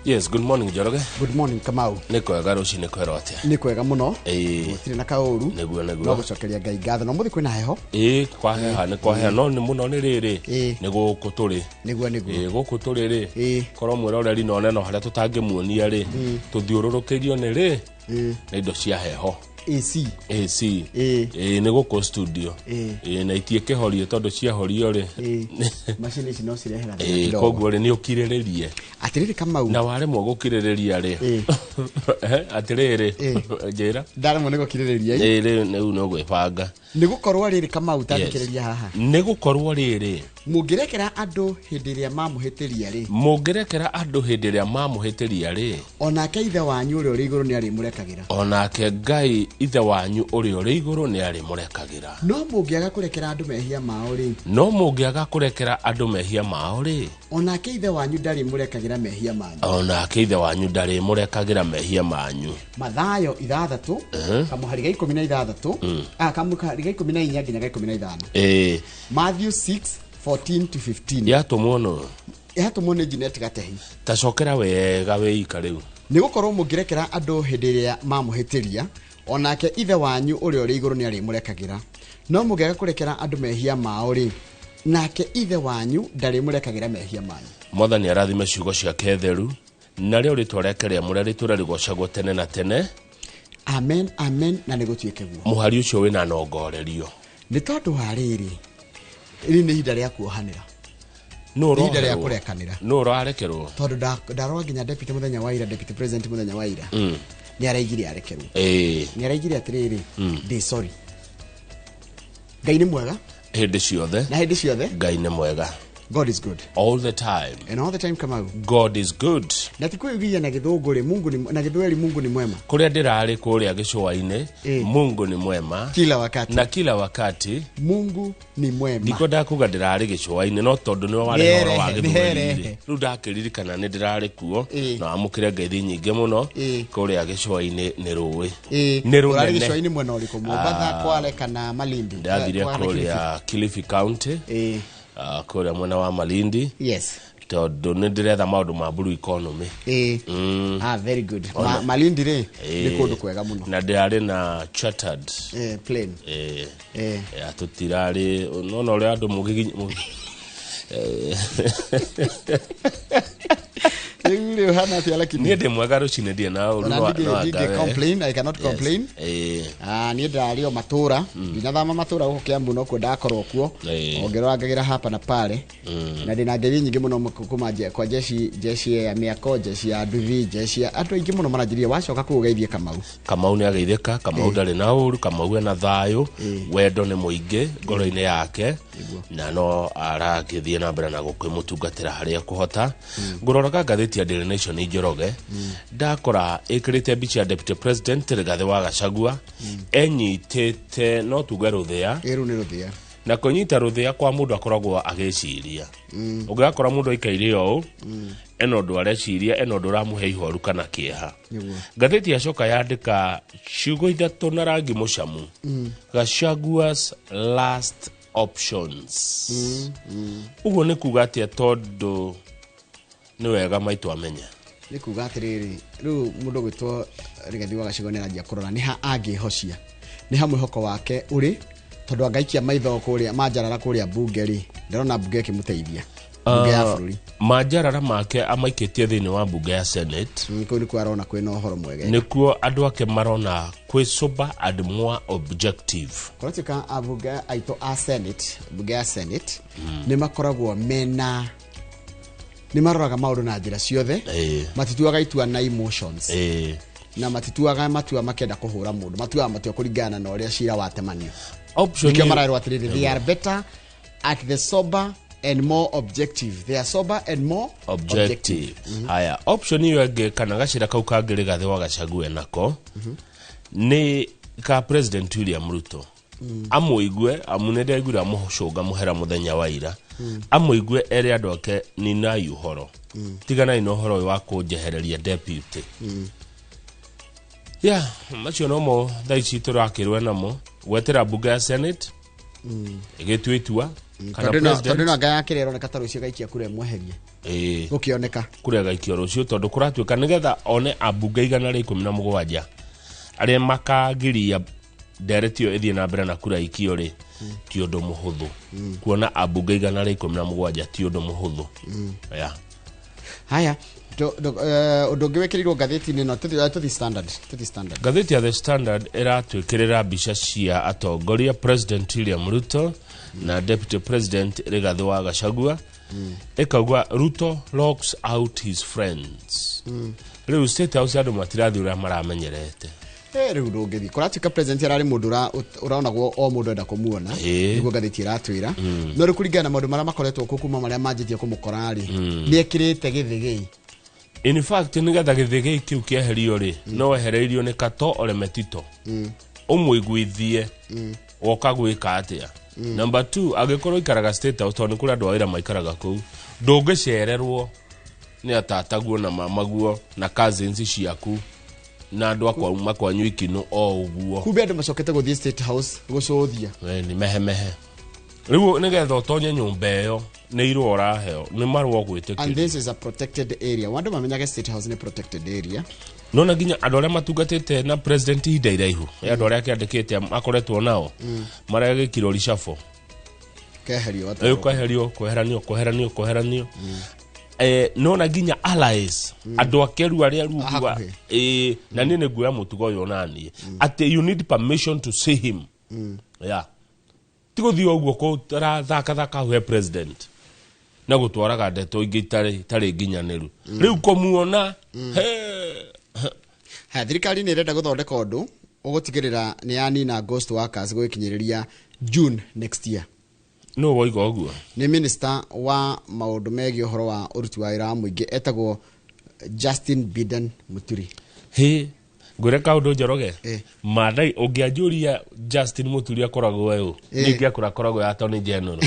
Yes, good morning Njoroge. Good morning Kamau. Nikwega rucinĩ kwera atia? Nikwega muno. Gũtirĩ na kaũru. Nĩguo. No gũcokeria Ngai ngatho. No mũthĩ kwĩna heho? Kwaheha nĩ kwaheha no nĩ muno nĩ rĩrĩ. Nĩ gũkũ tũrĩ. Nĩguo. Gũkũ tũrĩ rĩ. Korwo mwĩroreri no neno harĩa tũtangĩmuonia rĩ. Tũthiũrũrũkĩirio nĩ rĩ. Na indo cia heho. AC nĩ gũkũ studio na itiĩkĩhorie tondũ ciahorio rĩ macini ici no cirehera koguo rĩ nĩ ũkirĩrĩrie atĩrĩrĩ Kamau na waremwo gũkirĩrĩria rĩ atĩrĩrĩ njĩra ndaremwo nĩ gũkirĩrĩria rĩu no gwĩbanga nĩ gũkorwo rĩrĩ Kamau tandĩkĩrĩria haha nĩ gũkorwo rĩrĩ mũngĩrekera andũ hĩndĩ ĩrĩa mamũhĩtĩria rĩ mũngĩrekera andũ hĩndĩ ĩrĩa mamũhĩtĩria rĩ onake ithe wanyu ũrĩa ũrĩ igũrũ nĩ arĩmũrekagĩra onake Ngai ithe wanyu ũrĩa ũrĩ igũrũ nĩ arĩmũrekagĩra no mũngĩaga kũrekera andũ mehia mao rĩ onake ithe wanyu ndarĩmũrekagĩra mehia manyu Mathayo 6 kamuhari ga 16 kamuhari ga 14 nginya ga 15 Matthew 6:14 to 15 yatumwo nĩ Jeanette Gatehi tacokera wega wĩika rĩu nĩ gũkorwo mũngĩrekera andũ hĩndĩ ĩrĩa mamũhĩtĩria onake ithe wanyu ũrĩa ũrĩ igũrũ nĩ arĩmũrekagĩra no mũngĩaga kũrekera andũ mehia mao rĩ nake ithe wanyu ndarĩmũrekagĩra mehia manyu Mwathani arathime ciugo ciake theru narĩo rĩtwa rĩake rĩamũre rĩtũũre rĩgocagwo tene na tene amen na nĩ gũtuĩke guo mũhari ũcio wĩna nongorerio nĩ tondũ wa rĩrĩ nĩ ihinda rĩa kuohanĩra ihinda rĩa kũrekanĩra no ũrarekerwo tondũ ndarora nginya deputy mũthenya wa ira deputy president mũthenya wa ira nĩ araigire arekerwo nĩ araigire atĩrĩrĩ ndĩ sorry Ngai nĩ mwega hĩndĩ ciothe na hĩndĩ ciothe Ngai nĩ mwega God is good all the time and all the time Kamau God is good na tikuigia na gĩthũngũ rĩ Mungu ni na gĩthweri Mungu ni mwema kũrĩa ndĩrarĩ kũrĩa gĩcũa-inĩ Mungu ni mwema kila wakati Mungu ni mwema ndiko ndakuga ndĩrarĩ gĩcũa-inĩ no tondũ nĩ warĩ ũhoro wa gĩthweri rĩu ndakĩririkana nĩ ndĩrarĩ kuo na amũkĩre ngeithi nyingĩ mũno kũrĩa gĩcũa-inĩ nĩ rũĩ nĩ rũrarĩ gĩcũa-inĩ mwena ũrĩkũ Mombatha Kwale kana Malindi ndathire kũrĩa Kilifi County kũrĩa mwena wa Malindi tondũ nĩ ndĩretha maũndũ ma blue economy very good Malindi rĩ nĩ kũndũ kwega mũno na ndĩrarĩ na chartered plane tũtirarĩ no ũrĩa andũ mũgĩgi Ndio hana ati lakini niĩ ndĩ mwega rũcinĩ ndĩ na ũru I cannot complain niĩ ndario matura nginya thama matura gũkũ Kiambu no kuo ndakorwo kuo ongerwa ngagĩra hapa na pale na ndĩna ngeithi nyingĩ mũno kuma kwa jeshi ya mĩako jeshi ya nduthi jeshi ya andũ aingĩ mũno maranjirie wacoka kũgeithie Kamau nĩ ageithĩka Kamau ndarĩ na ũru Kamau ena thayũ wendo nĩ mũingĩ ngoro-inĩ yake na no aragĩthiĩ na mbere na gũkĩmũtungatĩra harĩa kũhota ngũroraga ngathĩti ya Daily Nation Njoroge ndakora ĩkĩrĩte mbica ya deputy president Rigathĩ wa Gachagua enyitĩte no tuge rũthĩa na kũnyita rũthĩa kwa mũndũ akoragwo agĩciria ũngĩakora mũndũ aikaire ũũ eno ũndũ areciria eno ũndũ ũramũhe ihoru kana kĩeha ngathĩti yacoka yandĩka ciugo ithatũ na rangi mũcamu Gachagua's last options ũguo nĩ kuga atĩa tondũ nĩ wega maitũ amenya nĩ kuga atĩrĩrĩ rĩu mũndũ gwĩtwo Rigathĩ wa Gachagua nĩ aranjia kũrora nĩ ha angĩhocia nĩ ha mwĩhoko wake ũrĩ tondũ angaikia maitho kũrĩa manjarara kũrĩa bunge rĩ ndĩrona bunge ĩkĩmũteithia bunge ya bũrũri manjarara make amaikĩtie thĩinĩ wa bunge ya Senate kũu nĩkuo arona kwĩna ũhoro mwega nĩkuo andũ ake marona kwĩ sober and more objective kũratuĩka abunge aitũ a Senate bunge ya Senate nĩ makoragwo mena nĩ maroraga maũndũ na njĩra ciothe matituaga itua na emotions na matituaga matua makenda kũhũra mũndũ matuaga matua kũringana na ũrĩa cira watemanio option nĩkĩo mararwo atĩrĩrĩ they are better at the sober and more objective they are sober and more objective haya option hiyo ĩngĩ kana gacira kau kangĩ Rigathĩ wa Gachagua nako nĩ ka president William Ruto amũigue amunende aigura mũcũnga mũhera mũthenya wa ira amũigue ere andũ ake ni na ũhoro tigana ino ũhoro wa kũnjehereria deputy macio no mo thaici tũrakĩrwe namo gwetera bunge ya Senate igitwitua kana president tondu ngaya kirero ne kataro cio gaikia kure mweherie gukioneka kure gaikio rucio tondu kuratwika nigetha one ambunge 117 aria makagiria nderetio ithie na mbere na kura ikio ri ti undu muhuthu kuona ambunge 117 ti undu muhuthu haya undu ngiwekirirwo ngatheti-ini no tuthi standard ngatheti ya The Standard iratwikirira mbica cia atongoria President William Ruto na Deputy President Rigathi wa Gachagua ikauga Ruto locks out his friends riu State House andu matirathi uria maramenyerete riu ndungithi kuratuika president arari mundu uraonagwo o mundu enda kumuona niguo ngatheti iratwira no rikuringana na maundu maria makoretwo kuma maria manjitie kumukorari niekirite githigi. In fact nigetha githigi kiu kieherio ri no ehereirio ni Kato Ole Metito umwiguithie woka gwika atia. Number 2 agikorwo ikaraga State House tondu kuri andu awira maikaraga kuu ndungicererwo ni atataguo na mamaguo na cousins ciaku na andu akwa makwanyu ikino o uguo kumbe andu macokete guthie State House gucuthia ni mehemehe riu nigetha utonye nyumba iyo ni iru oraheo ni marwo gwitikia. And this is a protected area. Wandu mamenyage State House ni protected area. No na ginya andu aria matungatite na president ihinda iraihu andu aria akiandikite akoretwo nao marage kirori shafo keherio kweheranio no na ginya allies andu akeru aria rugwa na ni neguya mutugo yo nani ati you need permission to see him tigo thio uguo ko thaka we president na gutwaraga ndeto ingi tari nginyaniru riu komuona thirikari ni irenda guthondeka undu ugutigirira ni yanina ghost workers gwikinyiriria June next year. No woiga uguo ni minister wa maundu megi uhoro wa uruti wa wira muingi etagwo Justin Biden Muturi. Ngure kaundu njoroge madai ungianjuria Justin Muturi akoragwo wewe ningi akoragwo ya Attorney General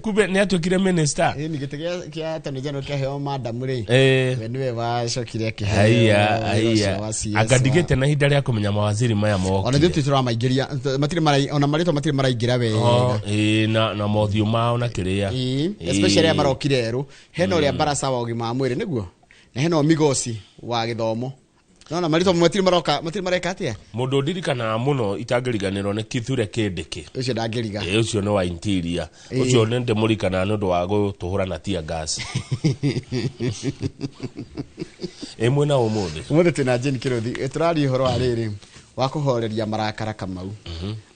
kube ni atwikire minister ni gitigia kia Attorney General kia heo madam ri we niwe wacokire kiheo agadigite na hinda ria kumenya mawaziri maya moke ona thitu turamaigiria matire marai ona marito matire maraigira wega na mothio mao na kiria especially amarokire eru hena uria barasa wa ugima mwiri niguo na heno migosi wa githomo nona marito matiri mareka atia mundu ndirikana muno itangiriganirwo ne Kithure Kindiki ucio ndangiriga ucio no wa interior ucio nende murikana nundu wa gutuhura na tear gas mwena umuthi tuna Jane Kiruthi turari horo ariri wa kuhoreria marakara Kamau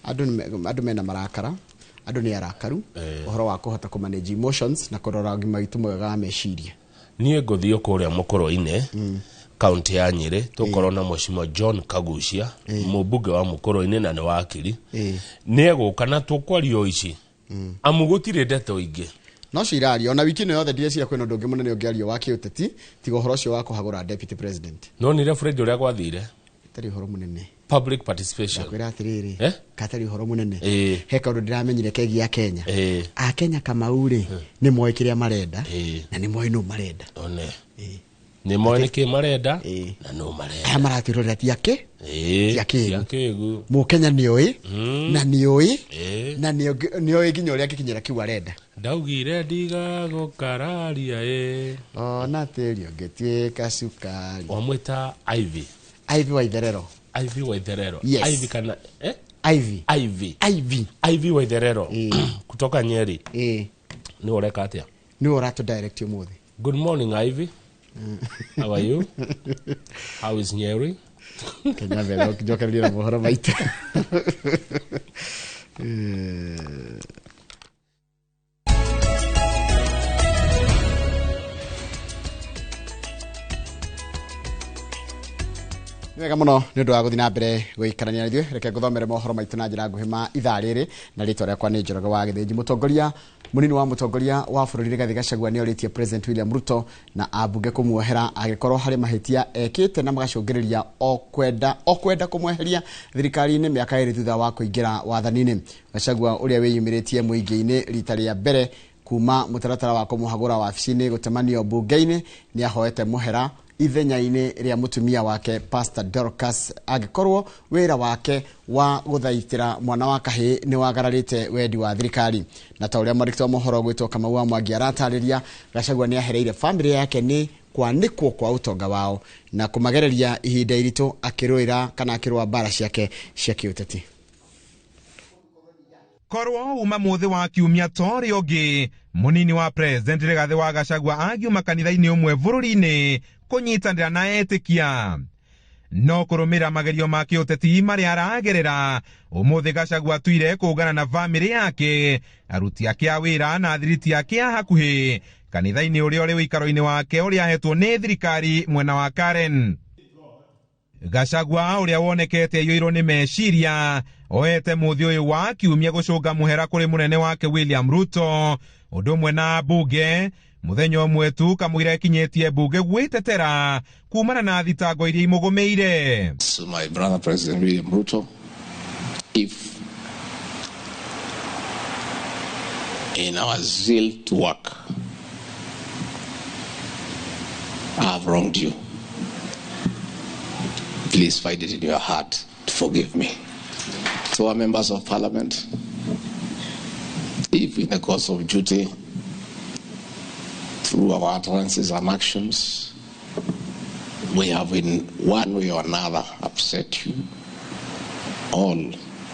andu mena marakara andu ni arakaru horo wa kuhota ku manage emotions na kurora ngima itu mwega meciria nie ngothio kuria mukoro-ine county ya Nyeri tukorwo na Mheshimiwa John Kagucia mubunge wa mukoro-ine na ni wakiri ni eguka na tukwario ici amugutire ndeto ingi no cirari ona wiki no yothe ndire kwena ndungi munene ungiario wa kiuteti tigo horo cio wa kuhagura deputy president no ni referendum uria gwathire tari horo munene public participation kwira atiriri katari horo munene he kaundu ndiramenyire kegi ya Kenya a Kenya Kamau ri ni moe kiria marenda na ni moe no marenda one ni moe ki marenda na no marenda maratirorera tiake tiake mu Kenya ni oi na ni oi na ni oi ginya uria kikinyira kiu arenda ndaugire ndiga gukararia ona tiri ngitwika sukari wamwita Ivy Waitherero yes. Ivy kana Ivy Waitherero kutoka Nyeri ni ureka atia ni uratu direct umuthi. Good morning Ivy how are you how is Nyeri Kenya vela ukijokeria mohoro maita wega muno ni ndu wa guthina mbere guikarania nithio reke nguthomere mohoro maitu na njira nguhi ma ithaa riri na ritwa riakwa ni Njoroge wa Githinji. Mutongoria munini wa mutongoria wa bururi Rigathi Gachagua ni oritie President William Ruto na abunge kumuohera agikorwo hari mahitia ekite na magacungiriria okwenda kumweheria thirikari-ini miaka iri thutha wa kuingira wathanini. Gachagua uria wiyumiritie muingi-ini rita ria mbere kuma mutaratara wa kumuhagura wabici-ini gutemanio bunge-ini ni ahoete muhera ithenya-ini ria mutumia wake Pastor Dorcas agikorwo wira wake wa guthaitira mwana wa kahi ni wagararite wendi wa thirikari. Na ta uria mwandĩki wa mohoro gwitwo Kamau wa Mwangi aratariria, Gachagua ni ahereire family yake ni kwanikwo kwa utonga wao na kumagereria ihinda irito akirwira kana akirwa bara ciake cia kiuteti. Korwo uma muthi wa kiumia tori ogi munini wa president Rigathi wa Gachagua agiuma kanitha-ini umwe bururi-ini kunyitanira na etikia no kurumira magerio ma kiuteti mari aragerera. Umuthi Gachagua tuire kugana na family yake, aruti ake a wira na thiriti yake a hakuhi kanitha-ini uria uri wikaro-ini wake uria ahetwo ni thirikari mwena wa Karen. Gachagua uria wonekete yoiro ni meciria oete muthi uyu wa kiumia gucunga muhera kuri munene wake William Ruto undu umwe na bunge muthenya umwe tu kamwira kinyetie bunge gwitetera kumana na thitango iria imugumeire. So my brother President William Ruto, if in our zeal to work I have wronged you, please find it in your heart to forgive me. To our members of parliament, if in the course of duty, through our utterances and actions, we have in one way or another upset you, all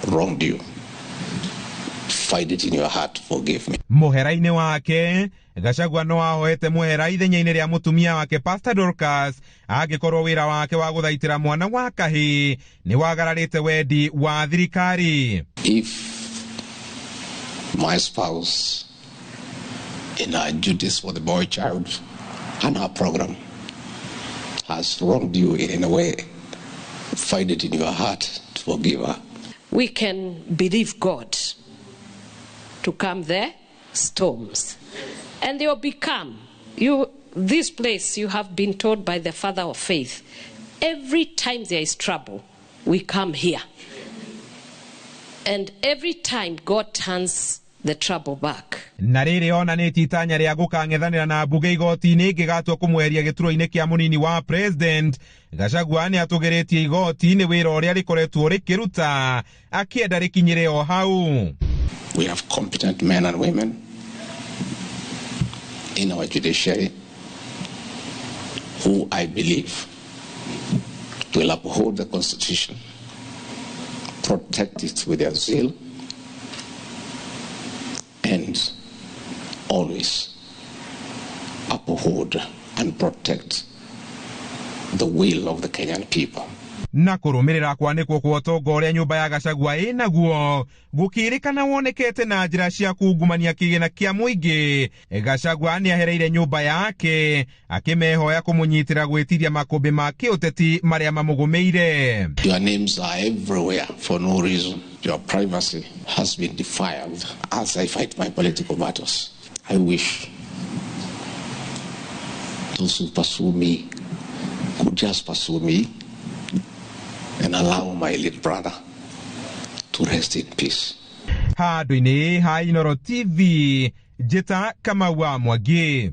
wronged you, find it in your heart to forgive me. Muhera-ini wake Gachagua no ahoete muhera ithenya-ini ria mutumia wake Pastor Dorcas agikorwo wira wake wa guthaitira mwana wa kahi ni wagararite wendi wa thirikari. If my spouse in our duties for the boy child and our program has wronged you in any way, find it in your heart to forgive her. We can believe God to calm the storms, and they will become. This place, you have been told by the Father of Faith, every time there is trouble, we come here. And every time God turns the trouble back. Na riri ona ni titanya ria gukang'ethanira na bunge igoti-ini gigatwo kumweria gituro-ini kia munini wa president. Gachagua ni atugiritie igoti-ini wira uria rikoretwo rikiruta akienda rikinyire o hau. We have competent men and women in our judiciary who I believe will uphold the Constitution, protect it with their zeal, and always uphold and protect the will of the Kenyan people. Na kurumirira kwanikwo kwa utonga uria nyumba ya Gachagua inaguo gukirikana wonekete na njira cia kungumania kigina kia muingi. Gachagua ni ahereire nyumba yake akimehoya kumunyitira gwitiria makumbi ma kiuteti maria mamugumeire. Your names are everywhere for no reason. Your privacy has been defiled as I fight my political battles. I wish those who pursue me could just pursue me and allow my little brother to rest in peace. Handu-ini ha Inooro TV, Jeta Kamau wa Mwangi.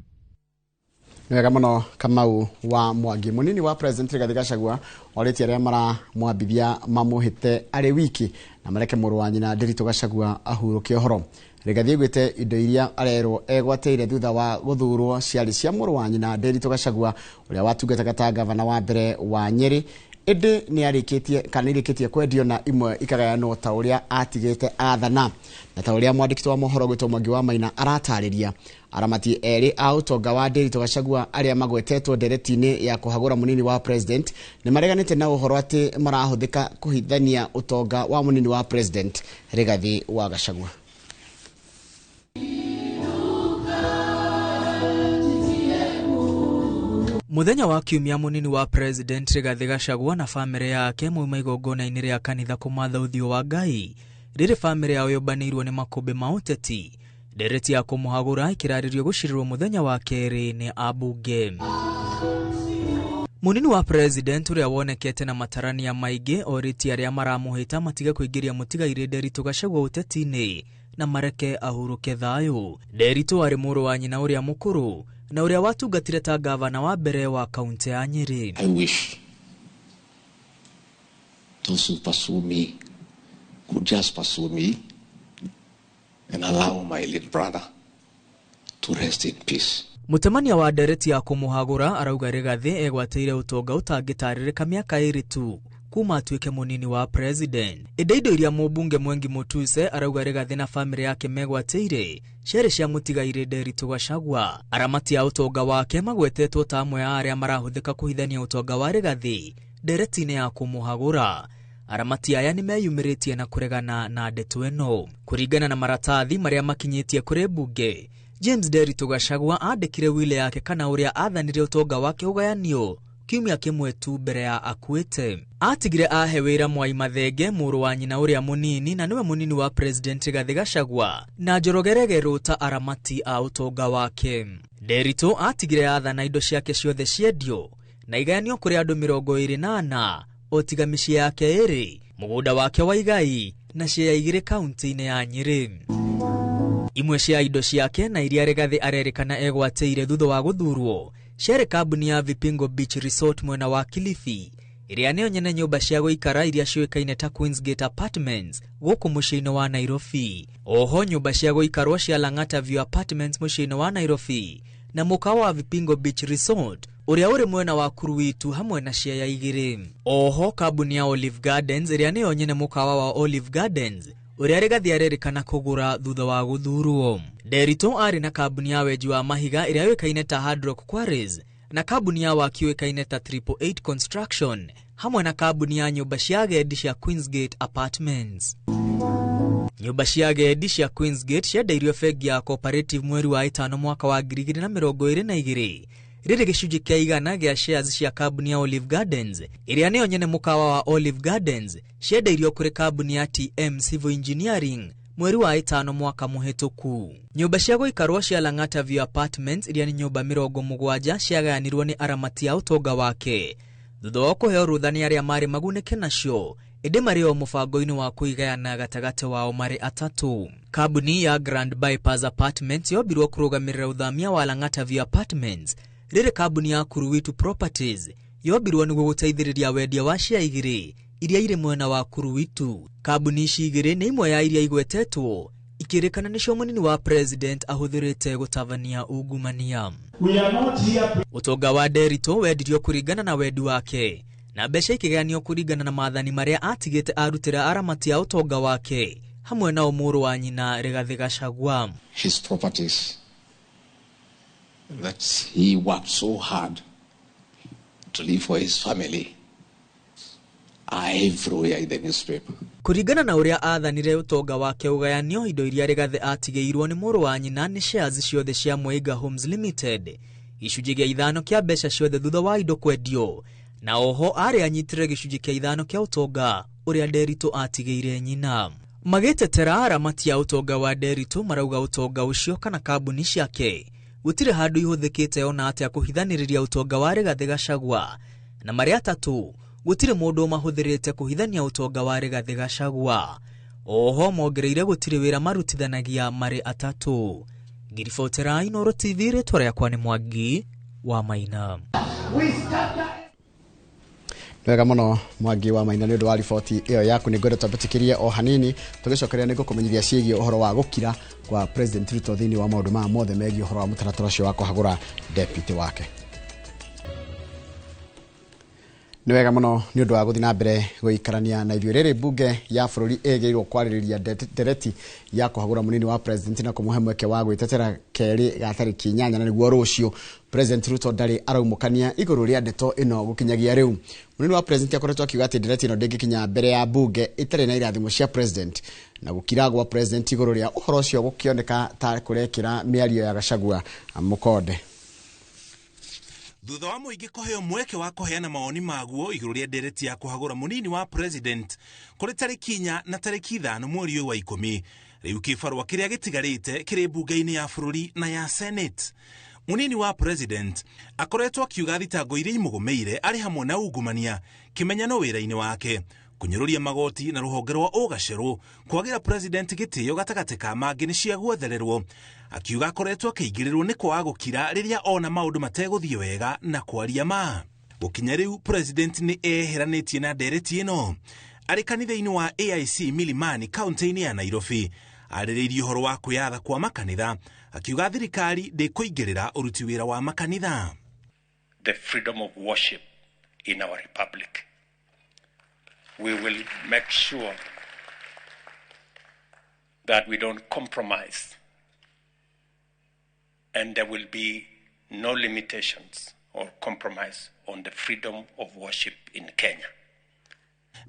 Wega muno Kamau wa Mwangi. Munini wa president Rigathi Gachagua oreti aria mara mwambithia mamuhite ari wiki na mareke muru wa nyina Nderitu Gachagua ahuruke ohoro. Rigathi gwite indo iria arerwo egwateire thutha wa guthurwo ciari cia muru wa nyina Nderitu Gachagua uria watungataga ta gavana wa mbere wa Nyeri. Ede ni arikitie kana irikitie kwendio na imwe ikagayano ta uria atigite athana. Na ta uria mwandĩki wa mohoro gwitwo Mwangi wa Maina aratariria, aramati eri a utonga wa Nderitu Gachagua aria magwetetwo ndereti-ini ya kuhagura munini wa president ni mareganite na uhoro ati marahuthika kuhithania utonga wa munini wa president Rigathi wa Gachagua. Muthenya wa kiumia munini wa president Rigathi Gachagua na family yake moima igongona-ini ria kanitha kumatha uthio wa Ngai. Riri family yao yobanirwo ni makumbi ma uteti. Ndereti ya kumuhagura ikiraririo gucirirwo muthenya wa keri ni abunge. Munini wa president uria wonekete na matarania maige oriti aria maramuhita matiga kuingiria mutigaire Nderitu Gachagua uteti-ini na mareke ahuruke thayo. Nderitu ari muru wa nyina uria mukuru na uria watungatire ta gavana wa mbere wa kaunti ya Nyeri. I wish those who pursue me could just pursue me and allow my little brother to rest in peace. Mutemania wa ndereti ya kumuhagura arauga Rigathi egwateire utonga utangitarĩrĩka miaka ĩrĩ tu kuma atuĩke munini wa president. Indo iria mũbunge Mwengi Mutuse arauga Rigathi na family yake megwateire cere cia mutigaire Nderitu Gachagua. Aramati ya utonga wake magwetetwo ta amwe ya aria marahuthika kuhithania utonga wa Rigathi ndereti-inĩ ya kumuhagura. Aramati aya nimeyumĩrĩtie na kuregana na ndeto ĩno. Kuringana na maratathi maria makinyitie kuri bunge, James Nderitu Gachagua andikire wile yake kana uria athanire utonga wake ugayanio kiumia kimwe tu mbere ya akuite. Atigire ahe wira Mwai Mathenge mũrũ wa nyina uria munini na niwe munini wa president Rigathi Gachagua na Njoroge Ruta aramati a utonga wake. Nderitu atigire athana indo ciake ciothe ciendio na igayanio kuri andu 24 otiga mĩciĩ yake ĩrĩ, mũgũnda wake wa igai na cia igire kaunti-inĩ ya Nyeri. Imwe cia indo ciake na iria Rigathi arerikana egwateire thutha wa guthurwo ciarĩ kambuni ya Vipingo Beach Resort mwena wa Kilifi, iria nĩyo nyene nyũmba cia gũikara iria ciũĩkaine ta Queen's Gate Apartments gũkũ mũciĩ-inĩ wa Nairobi. Oho nyũmba cia gũikarwo cia Lang'ata View Apartments mũciĩ-inĩ wa Nairobi na mũkawa wa Vipingo Beach Resort uria uri mwena wa Kuruitu hamwe na cia ya igiri. Oho kambuni ya Olive Gardens iria nĩyo nyene mũkawa wa Olive Gardens uria Rigathi arerikana kugura thutha wa guthurwo. Nderitu ari na kambuni ya wenji wa mahiga iria yoikaine ta Hard Rock Quarries na kambuni ya waki yoikaine ta 888 Construction hamwe na kambuni ya nyũmba cia agendi cia Queen's Gate Apartments. Nyũmba cia agendi cia Queen's Gate ciendeirio bengi ya Cooperative mweri wa 5 mwaka wa 2022 rĩrĩ gĩcunjĩ kĩa 100 gĩa shares cia kambuni ya Olive Gardens iria nĩyo nyene mũkawa wa Olive Gardens ciendeirio kũrĩ kambuni ya TM Civil Engineering mweri wa 5 mwaka mũhetũku. Nyũmba cia gũikarwo cia Lang'ata View Apartments iria nĩ nyũmba 70 ciagayanirwo nĩ aramati ya utonga wake thutha wa kũheo rũtha nĩ arĩa marĩ magunĩke nacio ĩndĩ marĩ o mũbango-inĩ wa kũigayana gatagatĩ wao marĩ atatu. Kambuni ya Grand Bypass Apartments yombirwo kũrũgamĩrĩra ũthamia wa Lang'ata View Apartments, rĩrĩ kambuni ya Kuruitu Properties yombirwo nĩguo gũteithĩrĩria wendia wa cia igĩrĩ iria irĩ mwena wa Kuruitu. Kambuni ici igĩrĩ nĩ imwe ya iria igwetetwo ikĩrĩkana nĩcio munini wa president ahũthĩrĩte gũtabania ungumania. Utonga wa Nderitu wendirio kũringana na wendi wake na mbeca ikĩgayanio kũringana na maathani marĩa atigĩte arutĩra aramati ya utonga wake hamwe na mũrũ wa nyina Rigathi Gachagua. His properties that he worked so hard to live for his family are everywhere in the newspaper. Kuringana na uria athanire utonga wake ugayanio, indo iria Rigathi atigĩirwo nĩ mũrũ wa nyina nĩ shares ciothe cia Mweiga Homes Limited, gĩcunjĩ gĩa 5 kĩa mbeca ciothe thutha wa indo kwendio, na oho arĩ anyitire gĩcunjĩ kĩa 5 kĩa utonga uria Nderitu atigĩire nyina. Magĩtetera aramati ya utonga wa Nderitu marauga utonga ucio kana kambuni ciake gũtirĩ handũ ihũthĩkĩte ona atĩa kũhithanĩrĩria utonga wa Rigathi Gachagua, na marĩ atatu gũtirĩ mũndũ mahũthĩrĩte kũhithania utonga wa Rigathi Gachagua. Oho mongereire gũtirĩ wĩra marutithanagia marĩ atatu. Ngiribotera Inooro TV, rĩtwa rĩakwa nĩ Mwangi wa Maina. Wega mũno Mwangi wa Maina, nĩ ũndũ wa riboti ĩyo yaku. Nĩ ngwenda twambĩtĩkĩrie o hanini tũgĩcokeria nĩ gũkũmenyithia ciĩgiĩ ũhoro wa gũkira kwa President Ruto thĩinĩ wa maũndũ maya mothe megiĩ ũhoro wa mũtaratara ũcio wa kũhagũra deputy wake. Nĩ wega mũno nĩ ũndũ wa gũthiĩ na mbere gũikarania na ithuĩ. Rĩrĩ bunge ya bũrũri ĩgĩrĩirwo kwarĩrĩria ndereti ya kũhagũra munini wa president na kũmũhe mweke wa gwĩtetera kerĩ ga tarĩki 8 na nĩguo rũciũ President Ruto ndarĩ araumũkania igũrũ rĩa ndeto ĩno gũkinyagia rĩu. Munini wa president akoretwo akiuga atĩ ndereti ĩno ndĩngĩkinya mbere ya bunge itarĩ na irathimo cia president, na gũkira gwa president igũrũ rĩa ũhoro ũcio gũkĩoneka ta kũrekĩra mĩario ya Gachagua mũkonde. Thutha wa mũingĩ kũheo mweke wa kũheana maoni maguo igũrũ rĩa ndereti ya kũhagũra munini wa president kũrĩ tarĩki 4 na tarĩki 5 mweri wa 10, rĩu kĩbarũa kĩrĩa gĩtigarĩte kĩrĩ bunge-inĩ ya bũrũri na ya Senate. Munini wa president akoretwo akiuga thitango iria imũgũmĩire arĩ hamwe na ungumania, kĩmenyano wĩra-inĩ wake, kunyururia magoti na ruhonge rwa ugaceru kwagira president gitio gatagate ka mangi ni cia gwethererwo, akiuga akoretwo akĩingĩrĩrwo nĩ kwaga gũkira rĩrĩa ona maũndũ mategũthiĩ wega na kwaria ma. Gũkinya rĩu president nĩ eheranĩtie na ndereti ĩno. Arĩ kanitha-inĩ wa AIC Milimani kaunti-inĩ ya Nairobi, arĩrĩirie ũhoro wa kwĩyatha kwa makanitha, akiuga thirikari ndĩkũingĩrĩra ũruti wĩra wa makanitha. The freedom of worship in our republic. We will make sure that we don't compromise, and there will be no limitations or compromise on the freedom of worship in Kenya.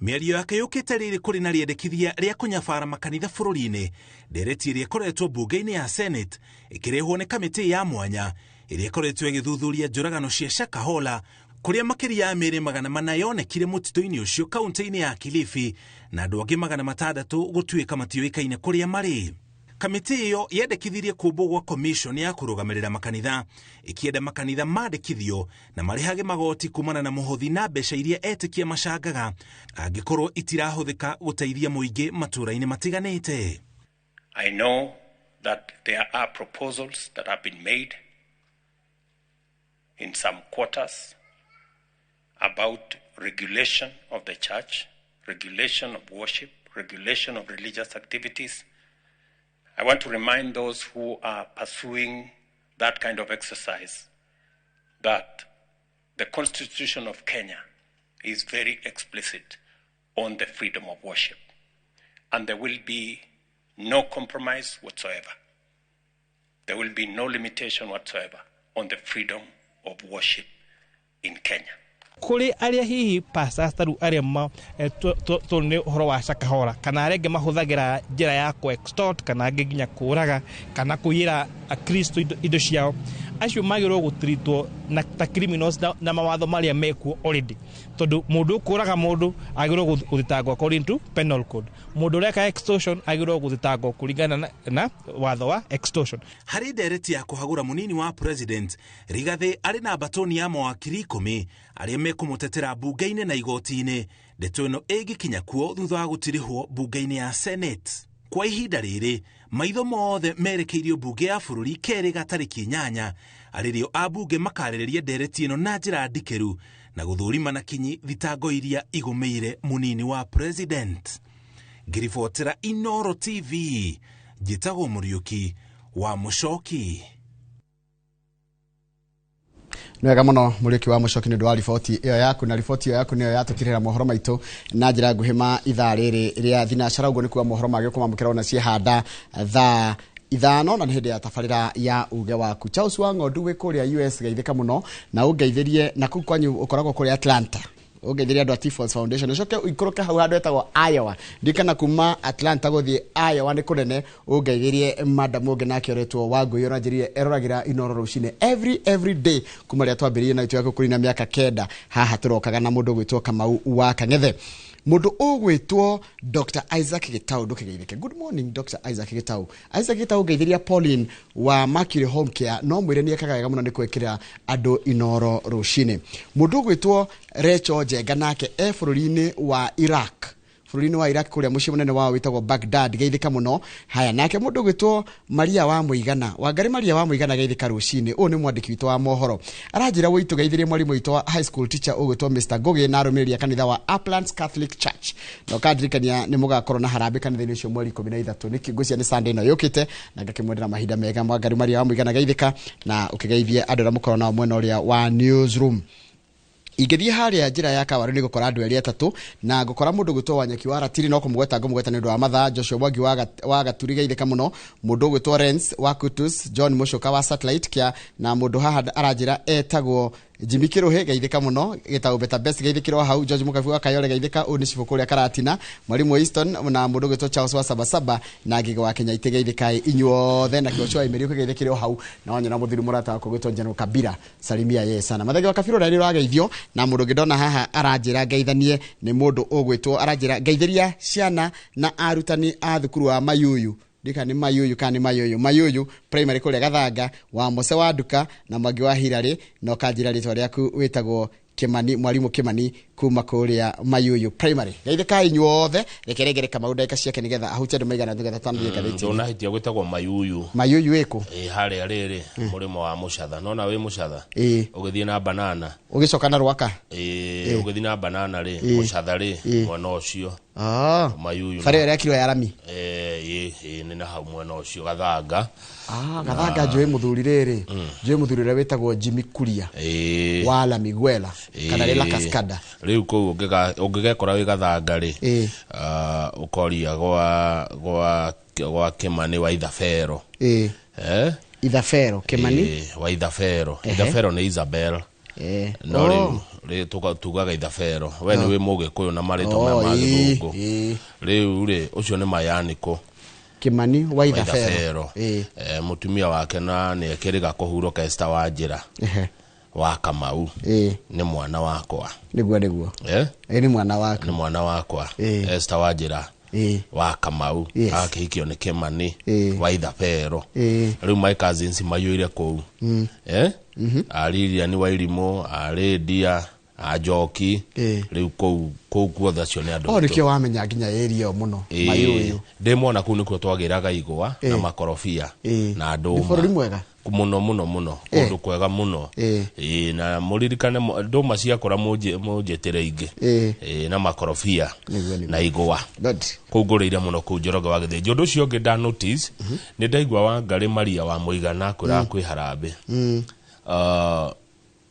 Mĩario yake yũkĩte rĩrĩ kũrĩ na rĩendekithia rĩa kũnyabara makanitha bũrũri-inĩ, ndereti ĩrĩa ĩkoretwo mbunge-inĩ ya Senate ĩkĩrehwo nĩ kamĩtĩ ya mwanya ĩrĩa ĩkoretwo ĩgĩthuthuria njũragano cia Shakahola, kũrĩa makĩria ya mĩĩrĩ 400 yonekire mũtitũ-inĩ ũcio kaunti-inĩ ya Kilifi, na andũ angĩ 600 gũtuĩka matiũĩkaine kũrĩa marĩ. Kamĩtĩ ĩyo yendekithirie kũmbwo gwa commission ya kũrũgamĩrĩra makanitha, ĩkĩenda makanitha mandĩkithio na marĩhage magoti kumana na mũhothi na mbeca iria etĩkia macangaga angĩkorwo itirahũthĩka gũteithia mũingĩ matũũra-inĩ matiganĩte. I know that there are proposals that have been made in some quarters about regulation of the church, regulation of worship, regulation of religious activities. I want to remind those who are pursuing that kind of exercise that the Constitution of Kenya is very explicit on the freedom of worship, and there will be no compromise whatsoever. There will be no limitation whatsoever on the freedom of worship in Kenya. Kuri aria hihi pasastaru aria ma tone horo wa Shakahola kana arenge mahuthagira njira ya ku extort kana nginya kuraga kana kuyira a Kristo indo ciao, acio magirwo gutritwo na ta criminals na mawatho maria meku already, tondu mundu kuraga mundu agirwo guthitangwo according to penal code, mundu reka extortion agirwo guthitangwo kuringana na watho wa extortion. Hari ndereti ya kuhagura munini wa president Rigathi ari na batoni ya mawakiri 10 aria mekumutetera bunge-inĩ na igoti-inĩ, ndeto ĩno ĩgĩkinya kuo thutha wa gũtirĩhwo bunge-inĩ ya Senate. Kwa ihinda rĩrĩ maitho mothe merekeirio bunge ya bũrũri kerĩ gatarĩki 8 arĩrĩo abunge makarĩrĩria ndereti ĩno na njĩra ndikĩru na gũthũrima na kinyi thitango iria igũmĩire munini wa president. Ngĩribotera Inooro TV, njĩtagwo Mũriũki wa Mũchoki. Nwega muno Mũriũki wa Mũchoki nĩ ndwa riboti ĩyo yaku, na riboti ĩyo yaku nĩyo yatũtirĩra mohoro maitũ na njĩra nguhĩ ithaa rĩrĩ rĩa thinacara. Ũguo nĩ kuga mohoro magĩo kũmamũkĩra ona ciehanda thaa 5 na nĩ hĩndĩ ya tabarĩra ya uge waku. Charles Wang'ondu wĩ kũrĩa US geithĩka muno na ũngeithĩrie na kũu kwanyu ũkoragwo kũrĩa Atlanta. Ũngeithĩrie andũ a Tifos Foundation ũcoke ikũrũke hau handũ etagwo Iowa, ndikana kuma Atlanta gũthiĩ Iowa nĩ kũnene. Ũngeithĩrie madam ũngĩ nake oretwo Wangũi onanjĩrire eroragĩra Inooro rũcinĩ every day kuma rĩa twambĩrĩrie na itũ yako kũrĩ na mĩaka 9 haha tũrokaga na mũndũ gwĩtwo Kamau wa Kang'ethe. Mundu ugwitwo Dr. Isaac Gitau ndukigeithike. Good morning Dr. Isaac Gitau. Isaac Gitau geithiria Pauline wa Mercury Home Care no mwire ni ekagaga muno ni kwekira andu Inooro rucini. Mundu ugwitwo Recho Njenga nake bũrũri-inĩ wa Iraq. Bũrũri-inĩ wa Iraq kuria muciĩ munene wao witagwo Baghdad geithika muno. Haya nake mundu gwitwo Maria wa Muigana. Wangari Maria wa Muigana geithika rucini. Uyu ni mwandiki witũ wa mohoro. Aranjira witu geithirie mwarimu witũ wa high school teacher ugwitwo Mr. Goge na arũmĩrĩri kanitha wa Uplands Catholic Church. No kadirikania ni mugakorwo na harambĩ kanitha-inĩ ũcio mweri 13 niki ngũcia ni Sunday no yũkĩte na ngakĩmwendera mahinda mega. Wangari Maria wa Muigana geithika na ũkĩgeithie andũ arĩa mũkorwo nao mwena ũrĩa wa newsroom. Igethie haria njira ya Kawaru ni gukora andu eri 3 na gukora mundu gwitwo Wanyeki wa Ratiri no kumugweta ngumugweta ni ndu wa matha. Joshua Mwangi wa Gaturi geithika muno, mundu gwitwo Rens wa Kutus, John Mushoka wa Satellite kia na mundu haha aranjira etagwo Jimmy Kiruhe geithika muno, gitau Beta Best geithikirwo hau, George Mukabi wa Kayole geithika, Unisifu kuria Karatina, mwalimu Easton na mundu gwitwo Charles wa Sabasaba na Giga wa Kenya ite geithika inyuothe na Kioshua Imeri geithikirwo hau na onye na muthiru murata ko gwitwo General Kabira salimia ye sana. Mathage wa Kabiro rari wa geithio na mundu ngidona haha aranjira geithanie ni mundu ugwitwo aranjira geithiria ciana na arutani a thukuru wa Mayuyu. Dika ni Mayuyu primary kule Gathanga wa Mose wa Nduka na Mwangi wa Hirari no kanjira ritwa ryaku witagwo Kimani mwalimu Kimani kuma kuria Mayuyu Primary gaithe kai nyuothe rekeregere kama udaka ciake nigetha ahutia ndu maigana nigetha tambie gatheti ndona hitia gwitagwo Mayuyu iko hare arere murimo wa mucatha nona wi mucatha ugithie na banana ugicoka na rwaka ugithie na banana ri mucatha ri mwana ucio Mayuyu fare ya kilo ya rami ni na hau mwana ucio gathanga gathanga joe muthuri riri joe muthuri wetagwo Jimmy Kuria wala Miguela kana rela Cascada riu ko ungigekora wi gathanga ri ukoria gwa Kimani wa Ithafero Ithafero Kimani wa Ithafero Ithafero ni Isabel no ri tugaga Ithafero we ni wi Mugikuyu na marito ma Githungu riu ri ucio ni mayaniko Kimani wa Ithafero mutumia wake na ni ekiriga kuhuroka Esther Wanjira wa Kamau ni mwana wakwa niguo ni mwana wako ni mwana wakwa Esther Wanjira wa Kamau akihikio ni Kimani wa Ithafero riu my cousins mayuire kou ariria ni Wairimu aredia ajoki riu kou kuothe acio ni andu orikio wamenya nginya area muno Mayuyu ndimona kuu nikuo twagiraga igwa na makorofia na andu bũrũri mwega muno kundu kwega muno na muririkane nduma ciakora munjetire ingi na makorofia na igwa kugurire muno ku Njoroge wa Githĩnji undu ucio ngi da notice ni ndaigwa Wangari Maria wa Muigana kwira kwi Harambe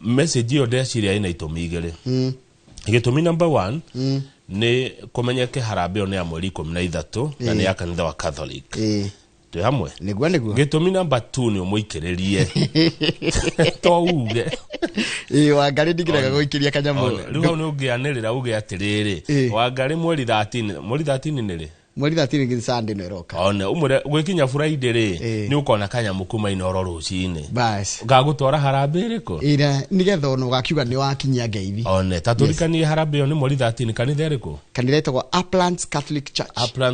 message yo ndeciria ina itumi igiri gitumi number 1 ni kumenyeke Harambe ni ya mweri 13 na ni ya kanitha wa Catholic tu hamwe niguo gitumi number 2 ni umuikiririe to uge Wangari ndigiraga guikiria kanyamu riu ni ungianirira uge atiriri Wangari mweri 13 niri mweri 13 ngi Sunday no roka ona umure gwikinya Friday ri ni ukona kanyamu kuma inoro rucini bas gagutora Harambe riko ira nigetha ono gakiuga ni wakinyia ngeithi ona taturikanie Harambe yo ni mweri 13 kanitha riko kanitha etagwo Uplands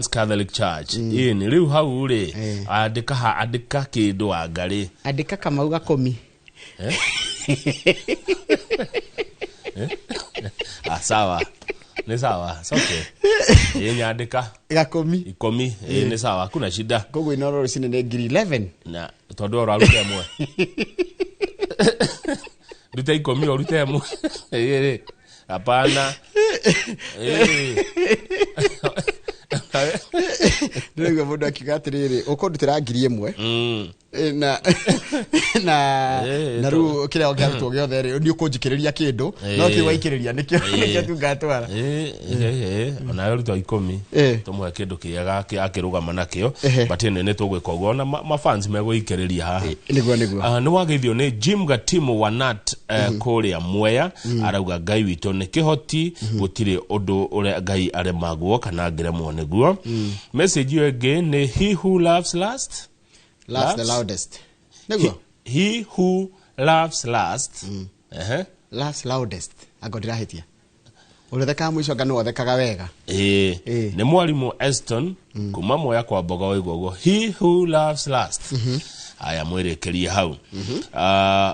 Catholic Church ni riu hau ri andika kindu Wangari andika Kamau Gakomi sawa ni sawa okay nyandika Gakomi ni sawa kuna shida kogo inoro rusine ne ngiri 11 na tondu ora rute mwe rute 10 o rute mwe hapana ndio mundu akigatiriri ukondutira ngiri 1 na ru kile ogarutwo giothe ri ni ukunjikiriria kindu no ti waikiriria nikio tungatwara ona rutwa 10 tumwe kindu kiega akirugama nakio but ni tugwika ugo na mafans megwikiriria ha niguo ni wageithio ni Jim Gatimu wa Nat kuria Mwea arauga Ngai witu ni kihoti gutire undu ure Ngai aremagwo kana ngiremwo niguo message yo again ni he who loves the loudest niguo he who loves last laughs loudest agodira hitia uletheka mwisho ngano othekaga wega ni mwalimu Eston kuma Mwea kwa Mbogo igwo he who loves last aya mwerekeria hau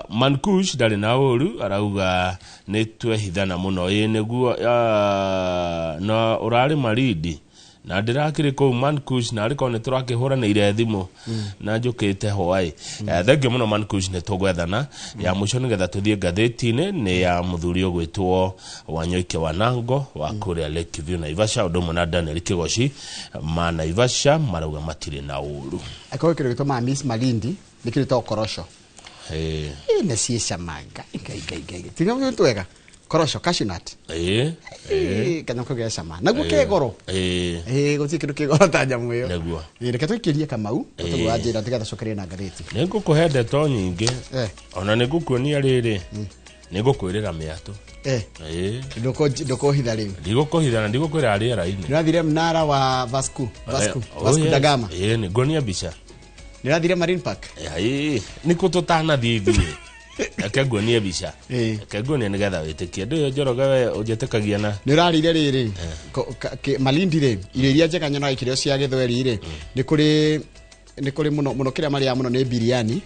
Mankush ndari na uru arauga ni twehithana muno niguo na urari maridi na ndirakire ko Mankush na ariko ne turakihura na ire thimu na njukite hoai thengio muno Mankush ne tugwethana ya muco nigetha tuthie gatheti-ini ni ya muthuri ogwitwo Wanyoike Wanango wa kuria Lakeview na Ivasha udomo na Daniel Kigoshi mana Ivasha marauga matire na uru akao kire gitoma Miss Malindi nikirito korosho ne siesha manga ngai tinga twega korosho cashewnut kana kugea sama naguo kegoro guti kindu kegoro ta nyamu iyo naguo reke twikirie Kamau tugwajira tigatha cokeria na ngatheti nigukuhende to nyingi ona nigukuonia riri nigukwirira miatu ndukuhitha riu ndigukuhitha na ndigukwira riera-ini nirathire mnara wa Vasco da Gama niguonia bica nirathire Marine Park niko tutanathithie akaguonia bica akaguonia nigetha witikie ndio Njoroge we ujetekagia na nirarire riri Malindi ri iria njega nyona ikirio cia Githweri ri ni kuri muno kiria maria muno ni biriani